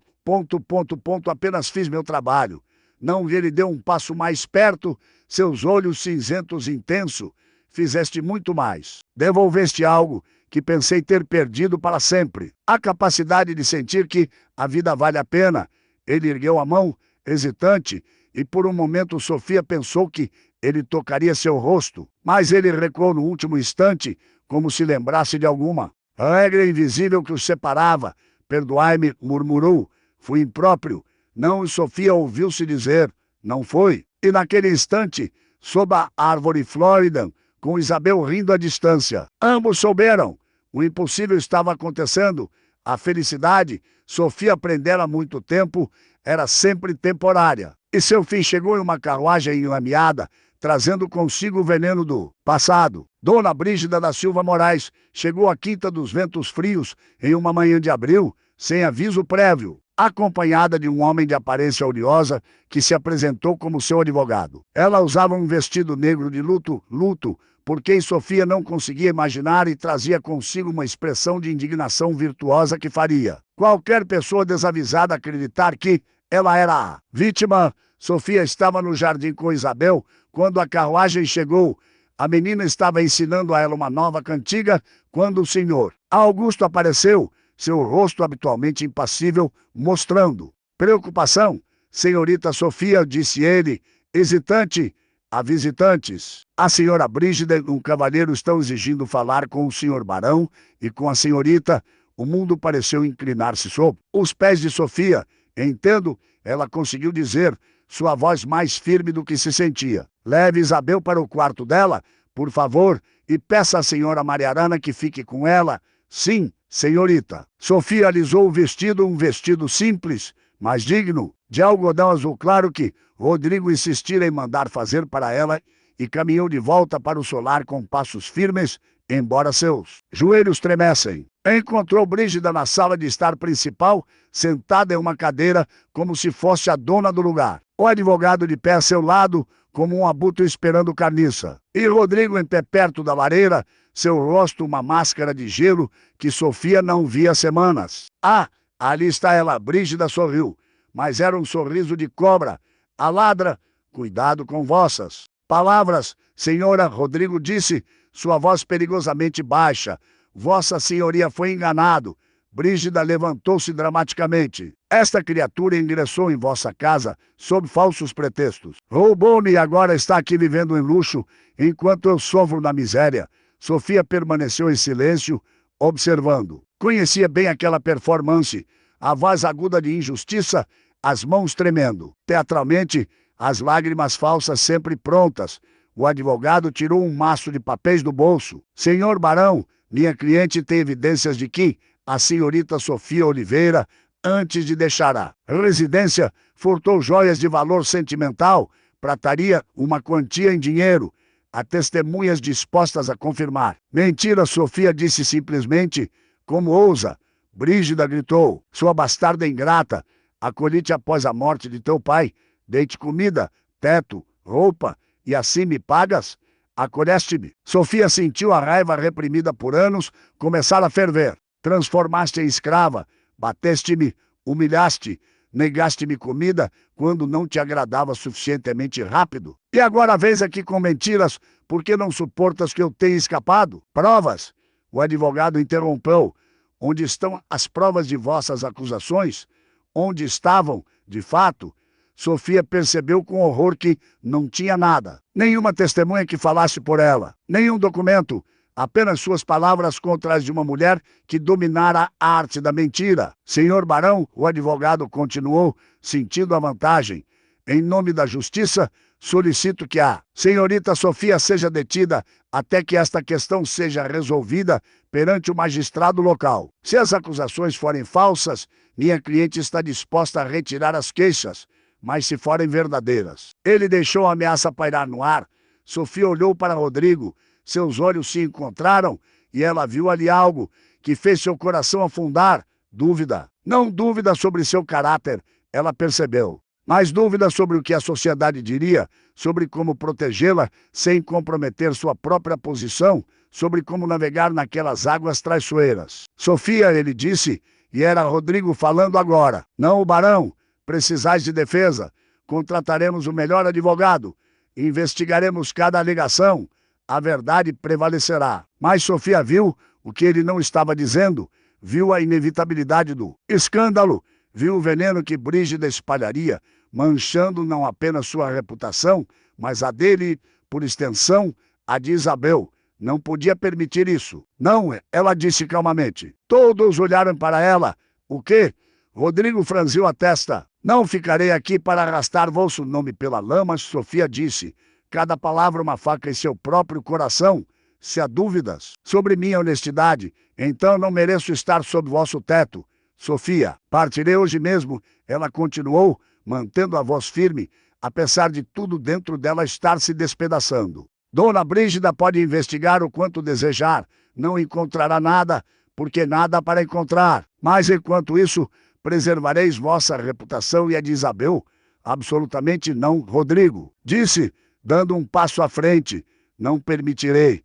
apenas fiz meu trabalho. Não, ele deu um passo mais perto, seus olhos cinzentos intenso. Fizeste muito mais. Devolveste algo que pensei ter perdido para sempre. A capacidade de sentir que a vida vale a pena. Ele ergueu a mão, hesitante, e por um momento Sofia pensou que ele tocaria seu rosto, mas ele recuou no último instante, como se lembrasse de alguma regra invisível que os separava. Perdoai-me, murmurou. Fui impróprio. Não, e Sofia ouviu-se dizer, não foi. E naquele instante, sob a árvore flórida, com Isabel rindo à distância, ambos souberam. O impossível estava acontecendo. A felicidade, Sofia aprendera há muito tempo, era sempre temporária. E seu fim chegou em uma carruagem enlameada, trazendo consigo o veneno do passado. Dona Brígida da Silva Moraes chegou à Quinta dos Ventos Frios em uma manhã de abril, sem aviso prévio, acompanhada de um homem de aparência oleosa que se apresentou como seu advogado. Ela usava um vestido negro de luto, por quem Sofia não conseguia imaginar, e trazia consigo uma expressão de indignação virtuosa que faria qualquer pessoa desavisada acreditar que ela era a vítima. Sofia estava no jardim com Isabel quando a carruagem chegou. A menina estava ensinando a ela uma nova cantiga quando o senhor Augusto apareceu, seu rosto habitualmente impassível, mostrando preocupação. Senhorita Sofia, disse ele, hesitante, a visitantes. A senhora Brígida e um cavalheiro estão exigindo falar com o senhor Barão e com a senhorita. O mundo pareceu inclinar-se sob os pés de Sofia. Entendo, ela conseguiu dizer, sua voz mais firme do que se sentia. Leve Isabel para o quarto dela, por favor, e peça à senhora Mariarana que fique com ela. Sim, senhorita. Sofia alisou o vestido, um vestido simples, mas digno, de algodão azul claro que Rodrigo insistira em mandar fazer para ela, e caminhou de volta para o solar com passos firmes embora seus joelhos tremessem. Encontrou Brígida na sala de estar principal, sentada em uma cadeira, como se fosse a dona do lugar. O advogado de pé a seu lado, como um abutre esperando carniça. E Rodrigo em pé perto da lareira, seu rosto uma máscara de gelo que Sofia não via há semanas. Ah, ali está ela, Brígida sorriu, mas era um sorriso de cobra. A ladra, cuidado com vossas palavras, senhora, Rodrigo disse, sua voz perigosamente baixa. Vossa senhoria foi enganado. Brígida levantou-se dramaticamente. Esta criatura ingressou em vossa casa sob falsos pretextos. Roubou-me e agora está aqui vivendo em luxo, enquanto eu sofro na miséria. Sofia permaneceu em silêncio, observando. Conhecia bem aquela performance, a voz aguda de injustiça, as mãos tremendo. Teatralmente, as lágrimas falsas sempre prontas. O advogado tirou um maço de papéis do bolso. Senhor Barão, minha cliente tem evidências de que a senhorita Sofia Oliveira, antes de deixar a residência, furtou joias de valor sentimental, prataria uma quantia em dinheiro. Há testemunhas dispostas a confirmar. Mentira, Sofia disse simplesmente. Como ousa? Brígida gritou. Sua bastarda ingrata, acolhi-te após a morte de teu pai. Dei-te comida, teto, roupa, e assim me pagas? Acolheste-me. Sofia sentiu a raiva reprimida por anos começar a ferver. Transformaste em escrava, bateste-me, humilhaste, negaste-me comida quando não te agradava suficientemente rápido. E agora vens aqui com mentiras porque não suportas que eu tenha escapado? Provas? O advogado interrompeu. Onde estão as provas de vossas acusações? Onde estavam, de fato? Sofia percebeu com horror que não tinha nada. Nenhuma testemunha que falasse por ela. Nenhum documento. Apenas suas palavras contra as de uma mulher que dominara a arte da mentira. Senhor Barão, o advogado continuou, sentindo a vantagem. Em nome da justiça, solicito que a senhorita Sofia seja detida até que esta questão seja resolvida perante o magistrado local. Se as acusações forem falsas, minha cliente está disposta a retirar as queixas, mas se forem verdadeiras. Ele deixou a ameaça pairar no ar. Sofia olhou para Rodrigo. Seus olhos se encontraram e ela viu ali algo que fez seu coração afundar. Dúvida. Não dúvida sobre seu caráter, ela percebeu. Mas dúvida sobre o que a sociedade diria, sobre como protegê-la sem comprometer sua própria posição, sobre como navegar naquelas águas traiçoeiras. Sofia, ele disse, e era Rodrigo falando agora. Não, o barão. Precisais de defesa. Contrataremos o melhor advogado. Investigaremos cada alegação. A verdade prevalecerá. Mas Sofia viu o que ele não estava dizendo. Viu a inevitabilidade do escândalo. Viu o veneno que Brígida espalharia, manchando não apenas sua reputação, mas a dele, por extensão, a de Isabel. Não podia permitir isso. Não, ela disse calmamente. Todos olharam para ela. O quê? Rodrigo franziu a testa. Não ficarei aqui para arrastar vosso nome pela lama, Sofia disse. Cada palavra uma faca em seu próprio coração. Se há dúvidas sobre minha honestidade, então não mereço estar sob vosso teto. Sofia, partirei hoje mesmo, ela continuou, mantendo a voz firme, apesar de tudo dentro dela estar se despedaçando. Dona Brígida pode investigar o quanto desejar, não encontrará nada, porque nada há para encontrar. Mas enquanto isso, preservareis vossa reputação e a de Isabel? Absolutamente não, Rodrigo. Disse, dando um passo à frente. Não permitirei.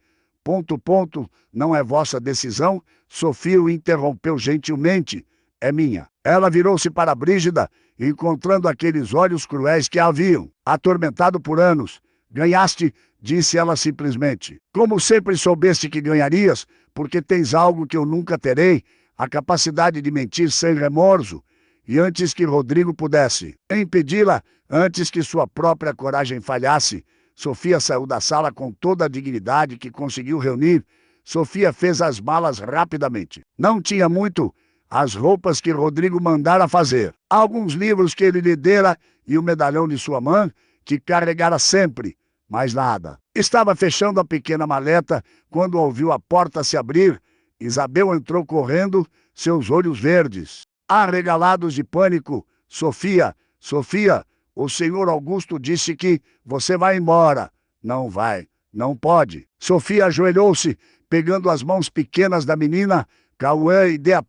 Não é vossa decisão? Sofia o interrompeu gentilmente. É minha. Ela virou-se para Brígida, encontrando aqueles olhos cruéis que a haviam atormentado por anos. Ganhaste, disse ela simplesmente. Como sempre soubeste que ganharias, porque tens algo que eu nunca terei, a capacidade de mentir sem remorso. E antes que Rodrigo pudesse impedi-la, antes que sua própria coragem falhasse, Sofia saiu da sala com toda a dignidade que conseguiu reunir. Sofia fez as malas rapidamente. Não tinha muito. As roupas que Rodrigo mandara fazer, alguns livros que ele lhe dera e o medalhão de sua mãe, que carregara sempre, mais nada. Estava fechando a pequena maleta quando ouviu a porta se abrir. Isabel entrou correndo, seus olhos verdes, arregalados de pânico. Sofia, Sofia, o senhor Augusto disse que você vai embora. Não vai. Não pode. Sofia ajoelhou-se, pegando as mãos pequenas da menina. Cauã e Dea...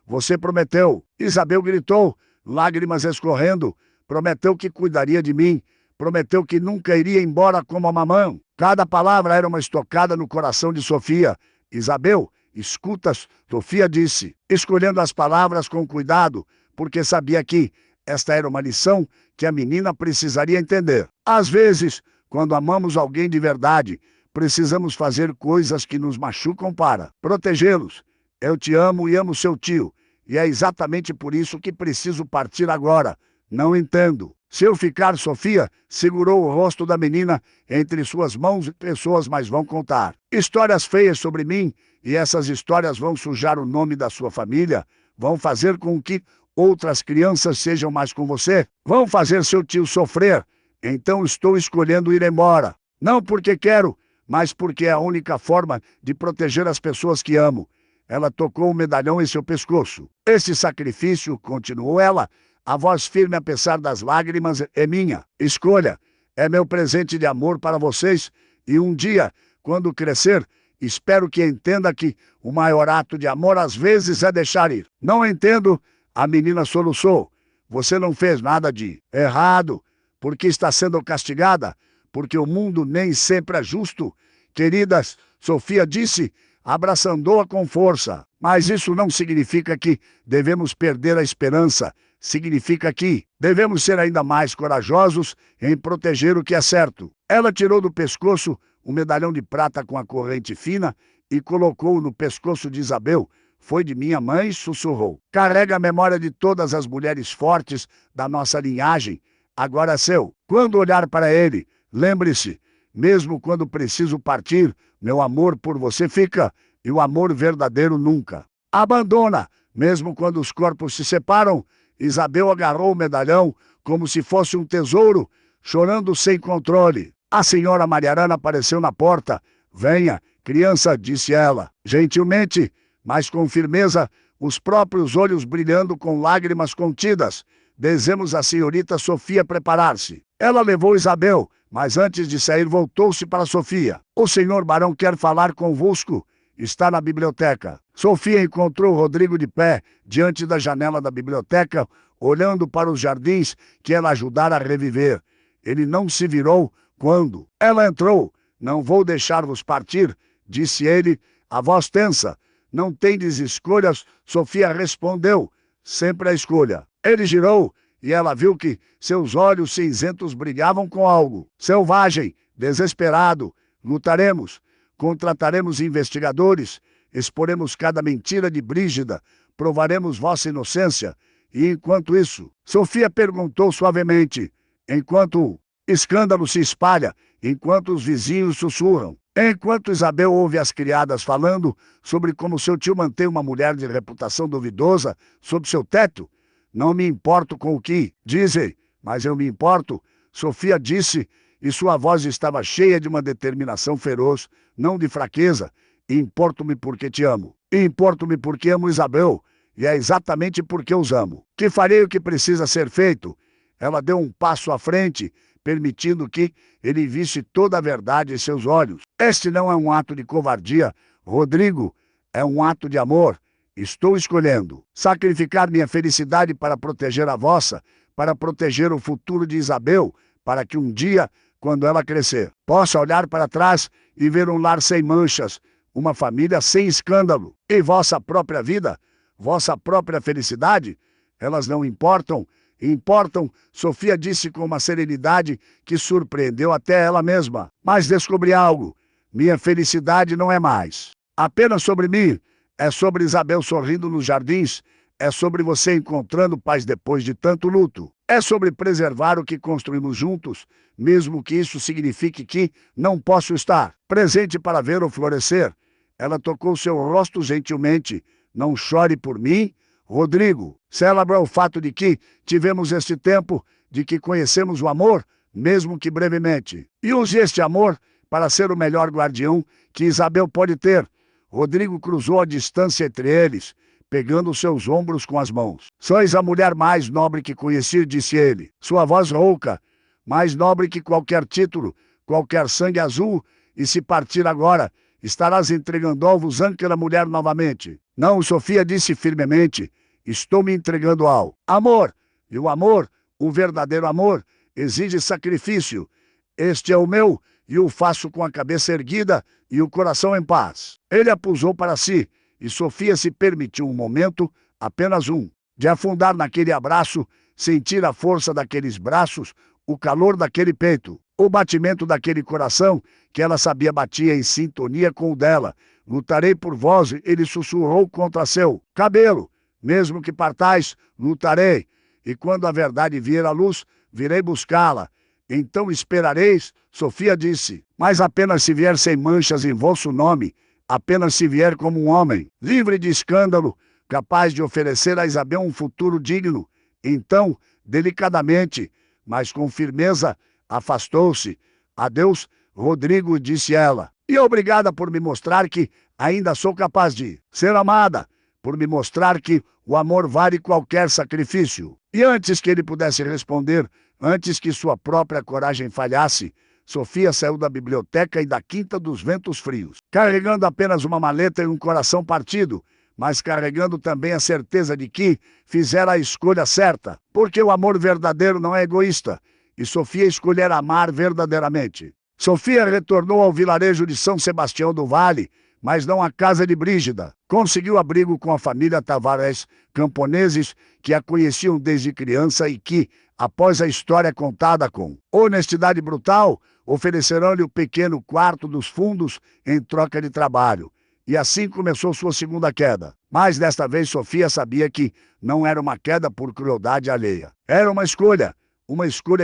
Você prometeu. Isabel gritou, lágrimas escorrendo. Prometeu que cuidaria de mim. Prometeu que nunca iria embora como a mamã. Cada palavra era uma estocada no coração de Sofia. Isabel, escutas, Sofia disse, escolhendo as palavras com cuidado, porque sabia que esta era uma lição que a menina precisaria entender. Às vezes, quando amamos alguém de verdade, precisamos fazer coisas que nos machucam para protegê-los. Eu te amo e amo seu tio, e é exatamente por isso que preciso partir agora. Não entendo. Se eu ficar, Sofia segurou o rosto da menina entre suas mãos e pessoas mais vão contar histórias feias sobre mim, e essas histórias vão sujar o nome da sua família, vão fazer com que outras crianças sejam mais com você, vão fazer seu tio sofrer. Então estou escolhendo ir embora. Não porque quero, mas porque é a única forma de proteger as pessoas que amo. Ela tocou o medalhão em seu pescoço. Esse sacrifício, continuou ela, a voz firme apesar das lágrimas, é minha escolha. É meu presente de amor para vocês, e um dia, quando crescer, espero que entenda que o maior ato de amor às vezes é deixar ir. Não entendo, a menina soluçou. Você não fez nada de errado, porque está sendo castigada, porque o mundo nem sempre é justo. Queridas, Sofia disse, abraçando-a com força. Mas isso não significa que devemos perder a esperança. Significa que devemos ser ainda mais corajosos em proteger o que é certo. Ela tirou do pescoço um medalhão de prata com a corrente fina e colocou-o no pescoço de Isabel. Foi de minha mãe, sussurrou. Carrega a memória de todas as mulheres fortes da nossa linhagem. Agora é seu. Quando olhar para ele, lembre-se, mesmo quando preciso partir, meu amor por você fica, e o amor verdadeiro nunca abandona. Mesmo quando os corpos se separam, Isabel agarrou o medalhão como se fosse um tesouro, chorando sem controle. A senhora Mariarana apareceu na porta. Venha, criança, disse ela, gentilmente, mas com firmeza, os próprios olhos brilhando com lágrimas contidas. Desejamos a senhorita Sofia preparar-se. Ela levou Isabel, mas antes de sair voltou-se para Sofia. O senhor barão quer falar convosco. Está na biblioteca. Sofia encontrou Rodrigo de pé, diante da janela da biblioteca, olhando para os jardins que ela ajudara a reviver. Ele não se virou quando ela entrou. Não vou deixar-vos partir, disse ele, a voz tensa. Não tendes escolhas, Sofia respondeu. Sempre a escolha. Ele girou e ela viu que seus olhos cinzentos brilhavam com algo. Selvagem, desesperado, lutaremos. Contrataremos investigadores, exporemos cada mentira de Brígida, provaremos vossa inocência. E enquanto isso, Sofia perguntou suavemente, enquanto o escândalo se espalha, enquanto os vizinhos sussurram, enquanto Isabel ouve as criadas falando sobre como seu tio mantém uma mulher de reputação duvidosa sob seu teto, não me importo com o que dizem, mas eu me importo, Sofia disse, e sua voz estava cheia de uma determinação feroz, não de fraqueza. Importo-me porque te amo. Importo-me porque amo Isabel, e é exatamente porque os amo. Que farei o que precisa ser feito. Ela deu um passo à frente, permitindo que ele visse toda a verdade em seus olhos. Este não é um ato de covardia, Rodrigo, é um ato de amor. Estou escolhendo sacrificar minha felicidade para proteger a vossa, para proteger o futuro de Isabel, para que um dia, quando ela crescer, possa olhar para trás e ver um lar sem manchas, uma família sem escândalo. E vossa própria vida, vossa própria felicidade, elas não importam. Importam, Sofia disse com uma serenidade que surpreendeu até ela mesma. Mas descobri algo. Minha felicidade não é mais apenas sobre mim. É sobre Isabel sorrindo nos jardins. É sobre você encontrando paz depois de tanto luto. É sobre preservar o que construímos juntos, mesmo que isso signifique que não posso estar presente para ver-o florescer. Ela tocou seu rosto gentilmente. Não chore por mim, Rodrigo. Celebra o fato de que tivemos este tempo, de que conhecemos o amor, mesmo que brevemente. E use este amor para ser o melhor guardião que Isabel pode ter. Rodrigo cruzou a distância entre eles, pegando seus ombros com as mãos. Sois a mulher mais nobre que conheci, disse ele. Sua voz rouca, mais nobre que qualquer título, qualquer sangue azul, e se partir agora, estarás entregando ovos àquela mulher novamente. Não, Sofia disse firmemente, estou me entregando ao amor. E o amor, o verdadeiro amor, exige sacrifício. Este é o meu, e o faço com a cabeça erguida e o coração em paz. Ele a pusou para si, e Sofia se permitiu um momento, apenas um, de afundar naquele abraço, sentir a força daqueles braços, o calor daquele peito, o batimento daquele coração que ela sabia batia em sintonia com o dela. Lutarei por vós, ele sussurrou contra seu cabelo. Mesmo que partais, lutarei. E quando a verdade vier à luz, virei buscá-la. Então esperareis, Sofia disse, mas apenas se vier sem manchas em vosso nome, apenas se vier como um homem, livre de escândalo, capaz de oferecer a Isabel um futuro digno. Então, delicadamente, mas com firmeza, afastou-se. Adeus, Rodrigo, disse ela. E obrigada por me mostrar que ainda sou capaz de ser amada, por me mostrar que o amor vale qualquer sacrifício. E antes que ele pudesse responder, antes que sua própria coragem falhasse, Sofia saiu da biblioteca e da Quinta dos Ventos Frios, carregando apenas uma maleta e um coração partido, mas carregando também a certeza de que fizera a escolha certa, porque o amor verdadeiro não é egoísta, e Sofia escolhera amar verdadeiramente. Sofia retornou ao vilarejo de São Sebastião do Vale, mas não à casa de Brígida. Conseguiu abrigo com a família Tavares, camponeses que a conheciam desde criança e que, após a história contada com honestidade brutal, ofereceram-lhe o pequeno quarto dos fundos em troca de trabalho. E assim começou sua segunda queda. Mas desta vez Sofia sabia que não era uma queda por crueldade alheia. Era uma escolha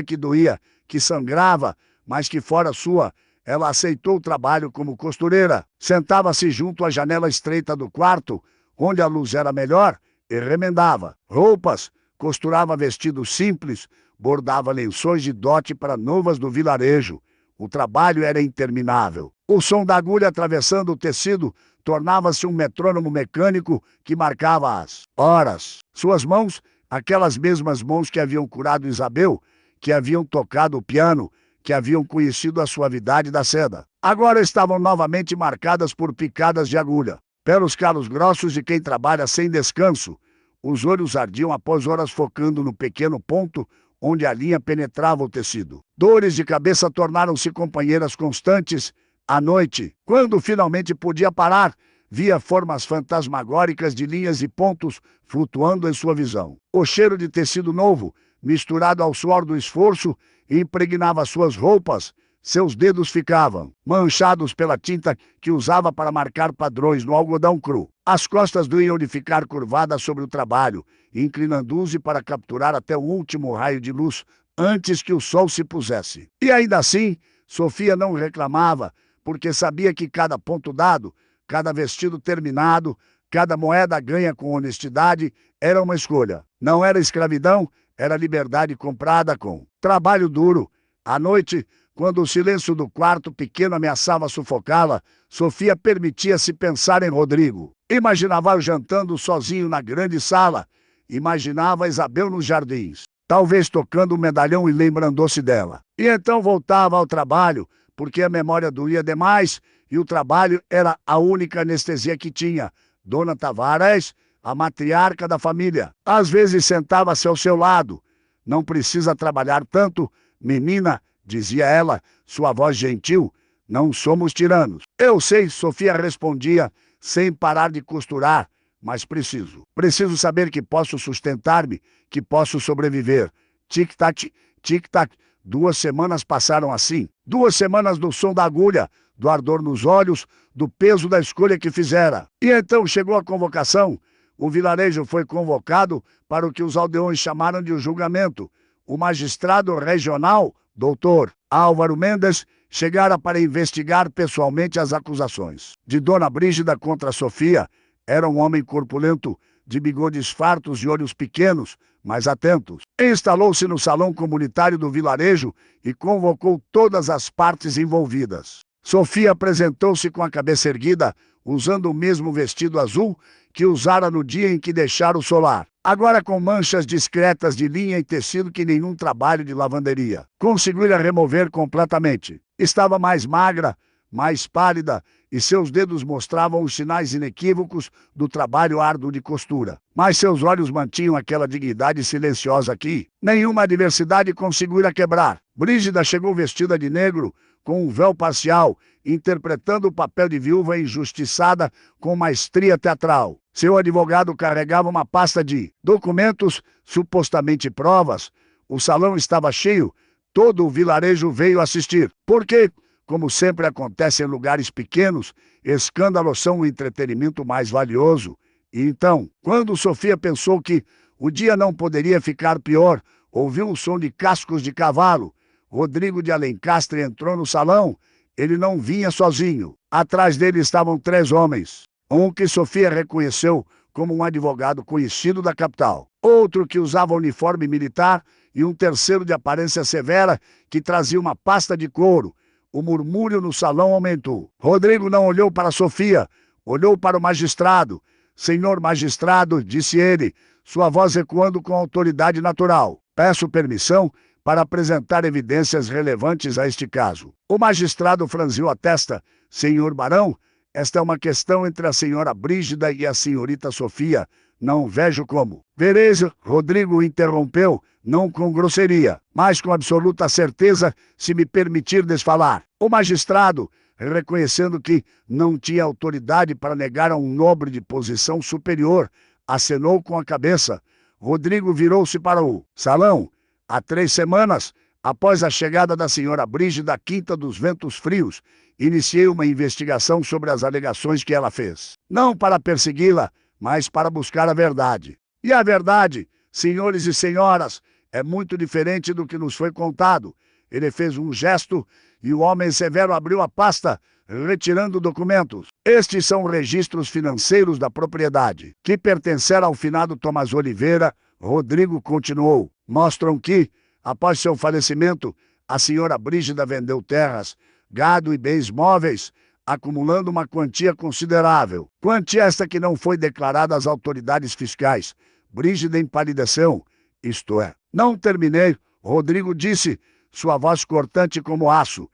que doía, que sangrava, mas que fora sua, ela aceitou o trabalho como costureira. Sentava-se junto à janela estreita do quarto, onde a luz era melhor, e remendava roupas, costurava vestidos simples, bordava lençóis de dote para novas do vilarejo. O trabalho era interminável. O som da agulha atravessando o tecido tornava-se um metrônomo mecânico que marcava as horas. Suas mãos, aquelas mesmas mãos que haviam curado Isabel, que haviam tocado o piano, que haviam conhecido a suavidade da seda, agora estavam novamente marcadas por picadas de agulha. Pelos calos grossos de quem trabalha sem descanso, os olhos ardiam após horas focando no pequeno ponto onde a linha penetrava o tecido. Dores de cabeça tornaram-se companheiras constantes. À noite, quando finalmente podia parar, via formas fantasmagóricas de linhas e pontos flutuando em sua visão. O cheiro de tecido novo, misturado ao suor do esforço, impregnava suas roupas. Seus dedos ficavam manchados pela tinta que usava para marcar padrões no algodão cru. As costas doíam-lhe ficar curvadas sobre o trabalho, inclinando-se para capturar até o último raio de luz antes que o sol se pusesse. E ainda assim, Sofia não reclamava, porque sabia que cada ponto dado, cada vestido terminado, cada moeda ganha com honestidade era uma escolha. Não era escravidão, era liberdade comprada com trabalho duro. À noite, quando o silêncio do quarto pequeno ameaçava sufocá-la, Sofia permitia-se pensar em Rodrigo. Imaginava-o jantando sozinho na grande sala. Imaginava Isabel nos jardins, talvez tocando um medalhão e lembrando-se dela. E então voltava ao trabalho, porque a memória doía demais e o trabalho era a única anestesia que tinha. Dona Tavares, a matriarca da família, às vezes sentava-se ao seu lado. Não precisa trabalhar tanto, menina, dizia ela, sua voz gentil, não somos tiranos. Eu sei, Sofia respondia, sem parar de costurar, mas preciso. Preciso saber que posso sustentar-me, que posso sobreviver. Tic-tac, tic-tac. 2 semanas passaram assim. 2 semanas do som da agulha, do ardor nos olhos, do peso da escolha que fizera. E então chegou a convocação. O vilarejo foi convocado para o que os aldeões chamaram de julgamento. O magistrado regional, doutor Álvaro Mendes, chegara para investigar pessoalmente as acusações de Dona Brígida contra Sofia. Era um homem corpulento, de bigodes fartos e olhos pequenos, mas atentos. Instalou-se no salão comunitário do vilarejo e convocou todas as partes envolvidas. Sofia apresentou-se com a cabeça erguida, usando o mesmo vestido azul que usara no dia em que deixara o solar. Agora com manchas discretas de linha e tecido que nenhum trabalho de lavanderia conseguira remover completamente. Estava mais magra, mais pálida, e seus dedos mostravam os sinais inequívocos do trabalho árduo de costura. Mas seus olhos mantinham aquela dignidade silenciosa que nenhuma adversidade conseguira quebrar. Brígida chegou vestida de negro, com um véu parcial, interpretando o papel de viúva injustiçada com maestria teatral. Seu advogado carregava uma pasta de documentos, supostamente provas. O salão estava cheio, todo o vilarejo veio assistir. Porque, como sempre acontece em lugares pequenos, escândalos são o entretenimento mais valioso. E então, quando Sofia pensou que o dia não poderia ficar pior, ouviu o som de cascos de cavalo. Rodrigo de Alencastre entrou no salão. Ele não vinha sozinho. Atrás dele estavam 3 homens. Um que Sofia reconheceu como um advogado conhecido da capital. Outro que usava uniforme militar e um terceiro de aparência severa que trazia uma pasta de couro. O murmúrio no salão aumentou. Rodrigo não olhou para Sofia, olhou para o magistrado. Senhor magistrado, disse ele, sua voz ecoando com autoridade natural. Peço permissão para apresentar evidências relevantes a este caso. O magistrado franziu a testa. Senhor barão, esta é uma questão entre a senhora Brígida e a senhorita Sofia. Não vejo como. Vereis, Rodrigo interrompeu, não com grosseria, mas com absoluta certeza, se me permitir desfalar. O magistrado, reconhecendo que não tinha autoridade para negar a um nobre de posição superior, acenou com a cabeça. Rodrigo virou-se para o salão. Há 3 semanas, após a chegada da senhora Brígida à Quinta dos Ventos Frios, iniciei uma investigação sobre as alegações que ela fez. Não para persegui-la, mas para buscar a verdade. E a verdade, senhores e senhoras, é muito diferente do que nos foi contado. Ele fez um gesto e o homem severo abriu a pasta, retirando documentos. Estes são registros financeiros da propriedade, que pertenceram ao finado Tomás Oliveira. Rodrigo continuou. Mostram que, após seu falecimento, a senhora Brígida vendeu terras, gado e bens móveis, acumulando uma quantia considerável. Quantia esta que não foi declarada às autoridades fiscais. Brígida empalideceu. Isto é, não terminei, Rodrigo disse, sua voz cortante como aço.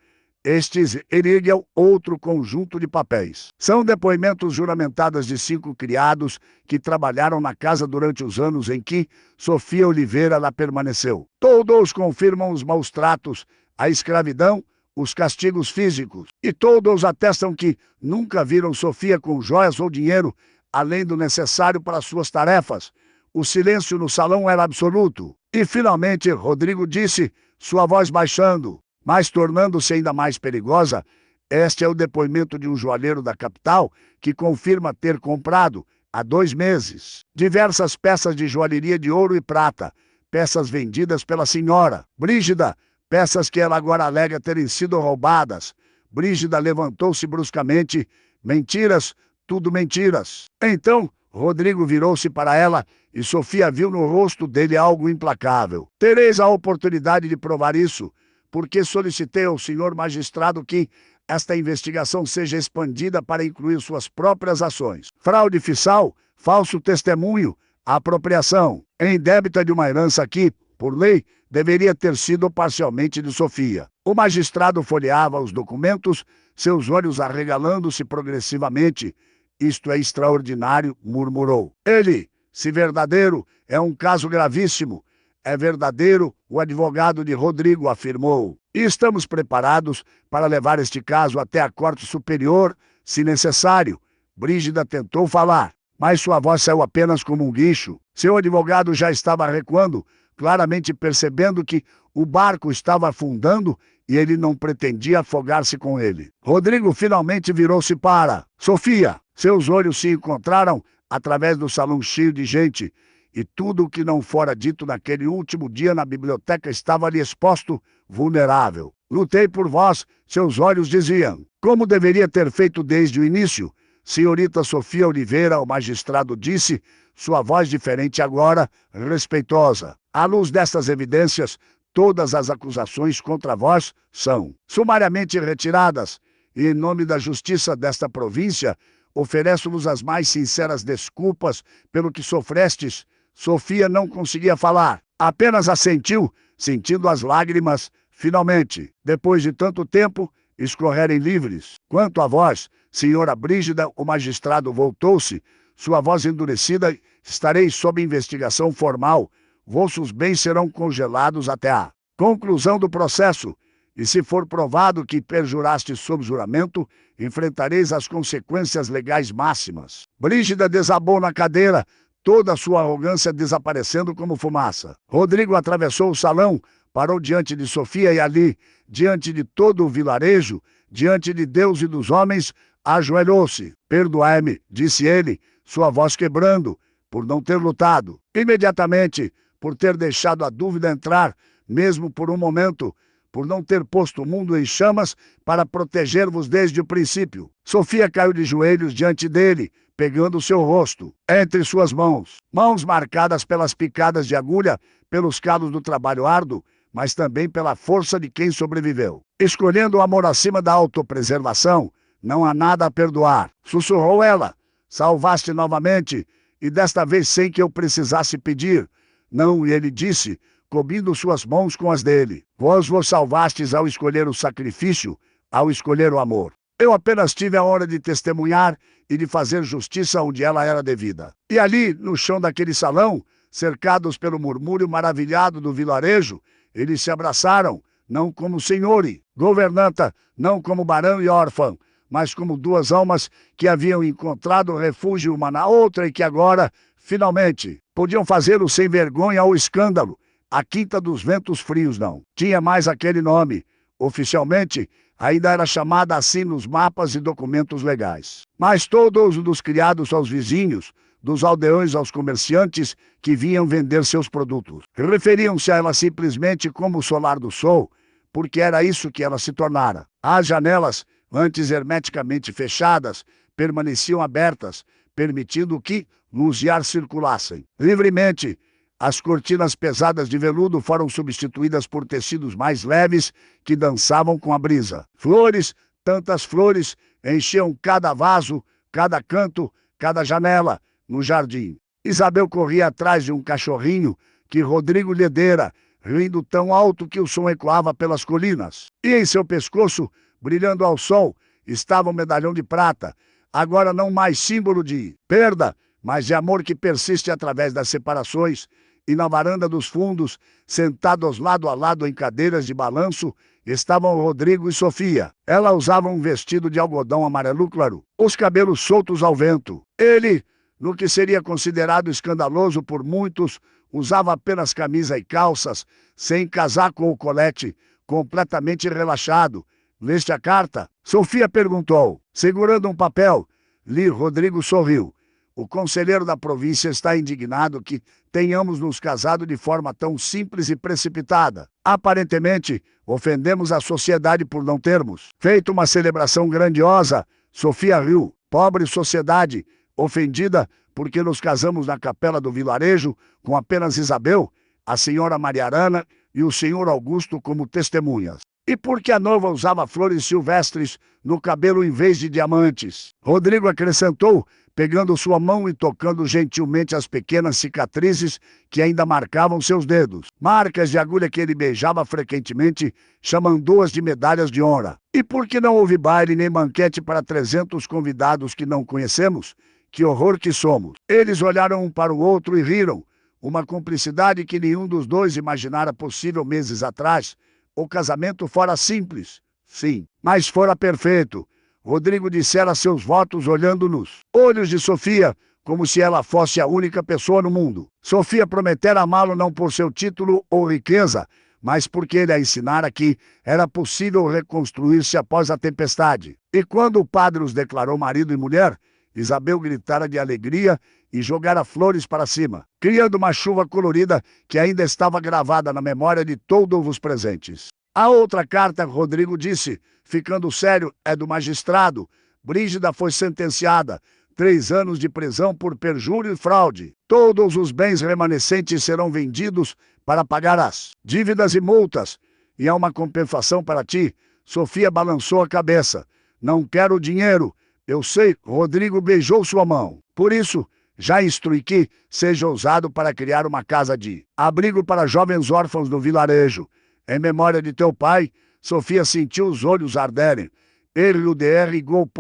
Estes erguem outro conjunto de papéis. São depoimentos juramentados de 5 criados que trabalharam na casa durante os anos em que Sofia Oliveira lá permaneceu. Todos confirmam os maus tratos, a escravidão, os castigos físicos. E todos atestam que nunca viram Sofia com joias ou dinheiro, além do necessário para suas tarefas. O silêncio no salão era absoluto. E finalmente Rodrigo disse, sua voz baixando, mas tornando-se ainda mais perigosa, este é o depoimento de um joalheiro da capital que confirma ter comprado, há 2 meses, diversas peças de joalheria de ouro e prata, peças vendidas pela senhora Brígida, peças que ela agora alega terem sido roubadas. Brígida levantou-se bruscamente. Mentiras, tudo mentiras. Então, Rodrigo virou-se para ela e Sofia viu no rosto dele algo implacável. Tereis a oportunidade de provar isso, porque solicitei ao senhor magistrado que esta investigação seja expandida para incluir suas próprias ações. Fraude fiscal, falso testemunho, apropriação indébita de uma herança que, por lei, deveria ter sido parcialmente de Sofia. O magistrado folheava os documentos, seus olhos arregalando-se progressivamente. Isto é extraordinário, murmurou. Ele, se verdadeiro, é um caso gravíssimo. É verdadeiro, o advogado de Rodrigo afirmou. E estamos preparados para levar este caso até a Corte Superior, se necessário. Brígida tentou falar, mas sua voz saiu apenas como um guincho. Seu advogado já estava recuando, claramente percebendo que o barco estava afundando e ele não pretendia afogar-se com ele. Rodrigo finalmente virou-se para Sofia. Seus olhos se encontraram através do salão cheio de gente, e tudo o que não fora dito naquele último dia na biblioteca estava ali exposto, vulnerável. Lutei por vós, seus olhos diziam. Como deveria ter feito desde o início? Senhorita Sofia Oliveira, o magistrado disse, sua voz diferente agora, respeitosa. À luz destas evidências, todas as acusações contra vós são sumariamente retiradas. e em nome da justiça desta província, ofereço-vos as mais sinceras desculpas pelo que sofrestes. Sofia não conseguia falar, apenas assentiu, sentindo as lágrimas, finalmente, depois de tanto tempo, escorrerem livres. Quanto a vós, senhora Brígida, o magistrado voltou-se, sua voz endurecida, estareis sob investigação formal, vossos bens serão congelados até a conclusão do processo, e se for provado que perjurastes sob juramento, enfrentareis as consequências legais máximas. Brígida desabou na cadeira, toda a sua arrogância desaparecendo como fumaça. Rodrigo atravessou o salão, parou diante de Sofia e ali, diante de todo o vilarejo, diante de Deus e dos homens, ajoelhou-se. Perdoai-me, disse ele, sua voz quebrando, por não ter lutado. Imediatamente, por ter deixado a dúvida entrar, mesmo por um momento, por não ter posto o mundo em chamas para proteger-vos desde o princípio. Sofia caiu de joelhos diante dele, pegando seu rosto entre suas mãos, mãos marcadas pelas picadas de agulha, pelos calos do trabalho árduo, mas também pela força de quem sobreviveu. Escolhendo o amor acima da autopreservação, não há nada a perdoar, sussurrou ela. Salvaste novamente, e desta vez sem que eu precisasse pedir. Não, e ele disse, cobrindo suas mãos com as dele. Vós vos salvastes ao escolher o sacrifício, ao escolher o amor. Eu apenas tive a honra de testemunhar e de fazer justiça onde ela era devida. E ali, no chão daquele salão, cercados pelo murmúrio maravilhado do vilarejo, eles se abraçaram, não como senhor e governanta, não como barão e órfã, mas como duas almas que haviam encontrado refúgio uma na outra e que agora, finalmente, podiam fazê-lo sem vergonha ou escândalo. A Quinta dos Ventos Frios não tinha mais aquele nome. Oficialmente, ainda era chamada assim nos mapas e documentos legais. Mas todos os criados aos vizinhos, dos aldeões aos comerciantes que vinham vender seus produtos, referiam-se a ela simplesmente como o solar do sol, porque era isso que ela se tornara. As janelas, antes hermeticamente fechadas, permaneciam abertas, permitindo que luz e ar circulassem livremente. As cortinas pesadas de veludo foram substituídas por tecidos mais leves que dançavam com a brisa. Flores, tantas flores, enchiam cada vaso, cada canto, cada janela no jardim. Isabel corria atrás de um cachorrinho que Rodrigo lhe dera, rindo tão alto que o som ecoava pelas colinas. E em seu pescoço, brilhando ao sol, estava um medalhão de prata, agora não mais símbolo de perda, mas de amor que persiste através das separações. E na varanda dos fundos, sentados lado a lado em cadeiras de balanço, estavam Rodrigo e Sofia. Ela usava um vestido de algodão amarelo claro, os cabelos soltos ao vento. Ele, no que seria considerado escandaloso por muitos, usava apenas camisa e calças, sem casaco ou colete, completamente relaxado. Leste a carta? Sofia perguntou, segurando um papel. Li. Rodrigo sorriu. O conselheiro da província está indignado que tenhamos nos casado de forma tão simples e precipitada. Aparentemente, ofendemos a sociedade por não termos feito uma celebração grandiosa. Sofia riu. Pobre sociedade, ofendida porque nos casamos na capela do vilarejo com apenas Isabel, a senhora Mariarana e o senhor Augusto como testemunhas. E porque a noiva usava flores silvestres no cabelo em vez de diamantes. Rodrigo acrescentou, pegando sua mão e tocando gentilmente as pequenas cicatrizes que ainda marcavam seus dedos. Marcas de agulha que ele beijava frequentemente, chamando-as de medalhas de honra. E por que não houve baile nem banquete para 300 convidados que não conhecemos? Que horror que somos! Eles olharam um para o outro e riram. Uma cumplicidade que nenhum dos dois imaginara possível meses atrás. O casamento fora simples, sim, mas fora perfeito. Rodrigo dissera seus votos olhando nos olhos de Sofia, como se ela fosse a única pessoa no mundo. Sofia prometera amá-lo não por seu título ou riqueza, mas porque ele a ensinara que era possível reconstruir-se após a tempestade. E quando o padre os declarou marido e mulher, Isabel gritara de alegria e jogara flores para cima, criando uma chuva colorida que ainda estava gravada na memória de todos os presentes. A outra carta, Rodrigo disse, ficando sério, é do magistrado. Brígida foi sentenciada. 3 anos de prisão por perjúrio e fraude. Todos os bens remanescentes serão vendidos para pagar as dívidas e multas. E há uma compensação para ti. Sofia balançou a cabeça. Não quero dinheiro. Eu sei, Rodrigo beijou sua mão. Por isso, já instrui que seja ousado para criar uma casa de abrigo para jovens órfãos no vilarejo. Em memória de teu pai, Sofia sentiu os olhos arderem. Ele o derrigou, ...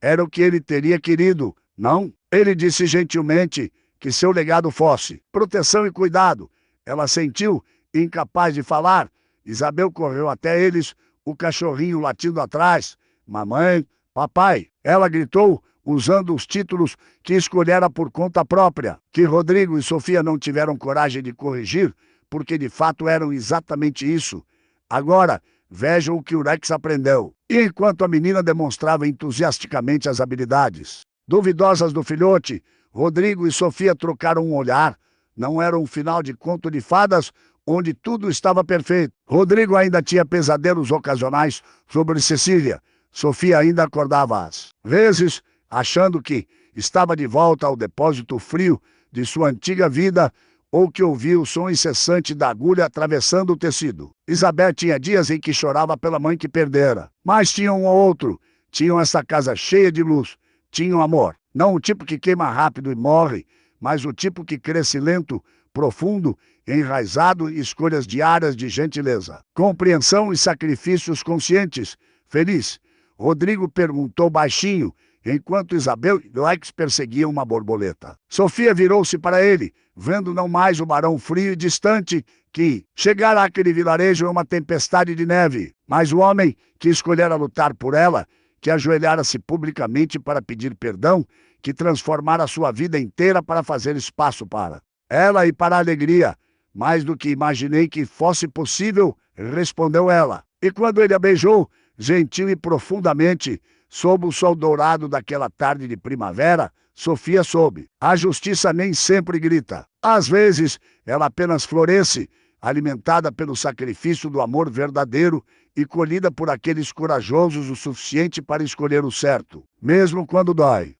Era o que ele teria querido, não? Ele disse gentilmente que seu legado fosse proteção e cuidado. Ela sentiu, incapaz de falar. Isabel correu até eles, o cachorrinho latindo atrás. Mamãe, papai, ela gritou, usando os títulos que escolhera por conta própria, que Rodrigo e Sofia não tiveram coragem de corrigir, porque de fato eram exatamente isso. Agora, vejam o que o Rex aprendeu. E enquanto a menina demonstrava entusiasticamente as habilidades duvidosas do filhote, Rodrigo e Sofia trocaram um olhar. Não era um final de conto de fadas onde tudo estava perfeito. Rodrigo ainda tinha pesadelos ocasionais sobre Cecília. Sofia ainda acordava às vezes, achando que estava de volta ao depósito frio de sua antiga vida, ou que ouvia o som incessante da agulha atravessando o tecido. Isabel tinha dias em que chorava pela mãe que perdera, mas tinha um ou outro. Tinham essa casa cheia de luz, tinham amor. Não o tipo que queima rápido e morre, mas o tipo que cresce lento, profundo, enraizado em escolhas diárias de gentileza, compreensão e sacrifícios conscientes. Feliz? Rodrigo perguntou baixinho, enquanto Isabel e Rex perseguiam uma borboleta. Sofia virou-se para ele, vendo não mais o barão frio e distante, que chegara àquele vilarejo em uma tempestade de neve, mas o homem que escolhera lutar por ela, que ajoelhara-se publicamente para pedir perdão, que transformara sua vida inteira para fazer espaço para ela e para a alegria. Mais do que imaginei que fosse possível, respondeu ela. E quando ele a beijou, gentil e profundamente, sob o sol dourado daquela tarde de primavera, Sofia soube. A justiça nem sempre grita. Às vezes, ela apenas floresce, alimentada pelo sacrifício do amor verdadeiro e colhida por aqueles corajosos o suficiente para escolher o certo, mesmo quando dói.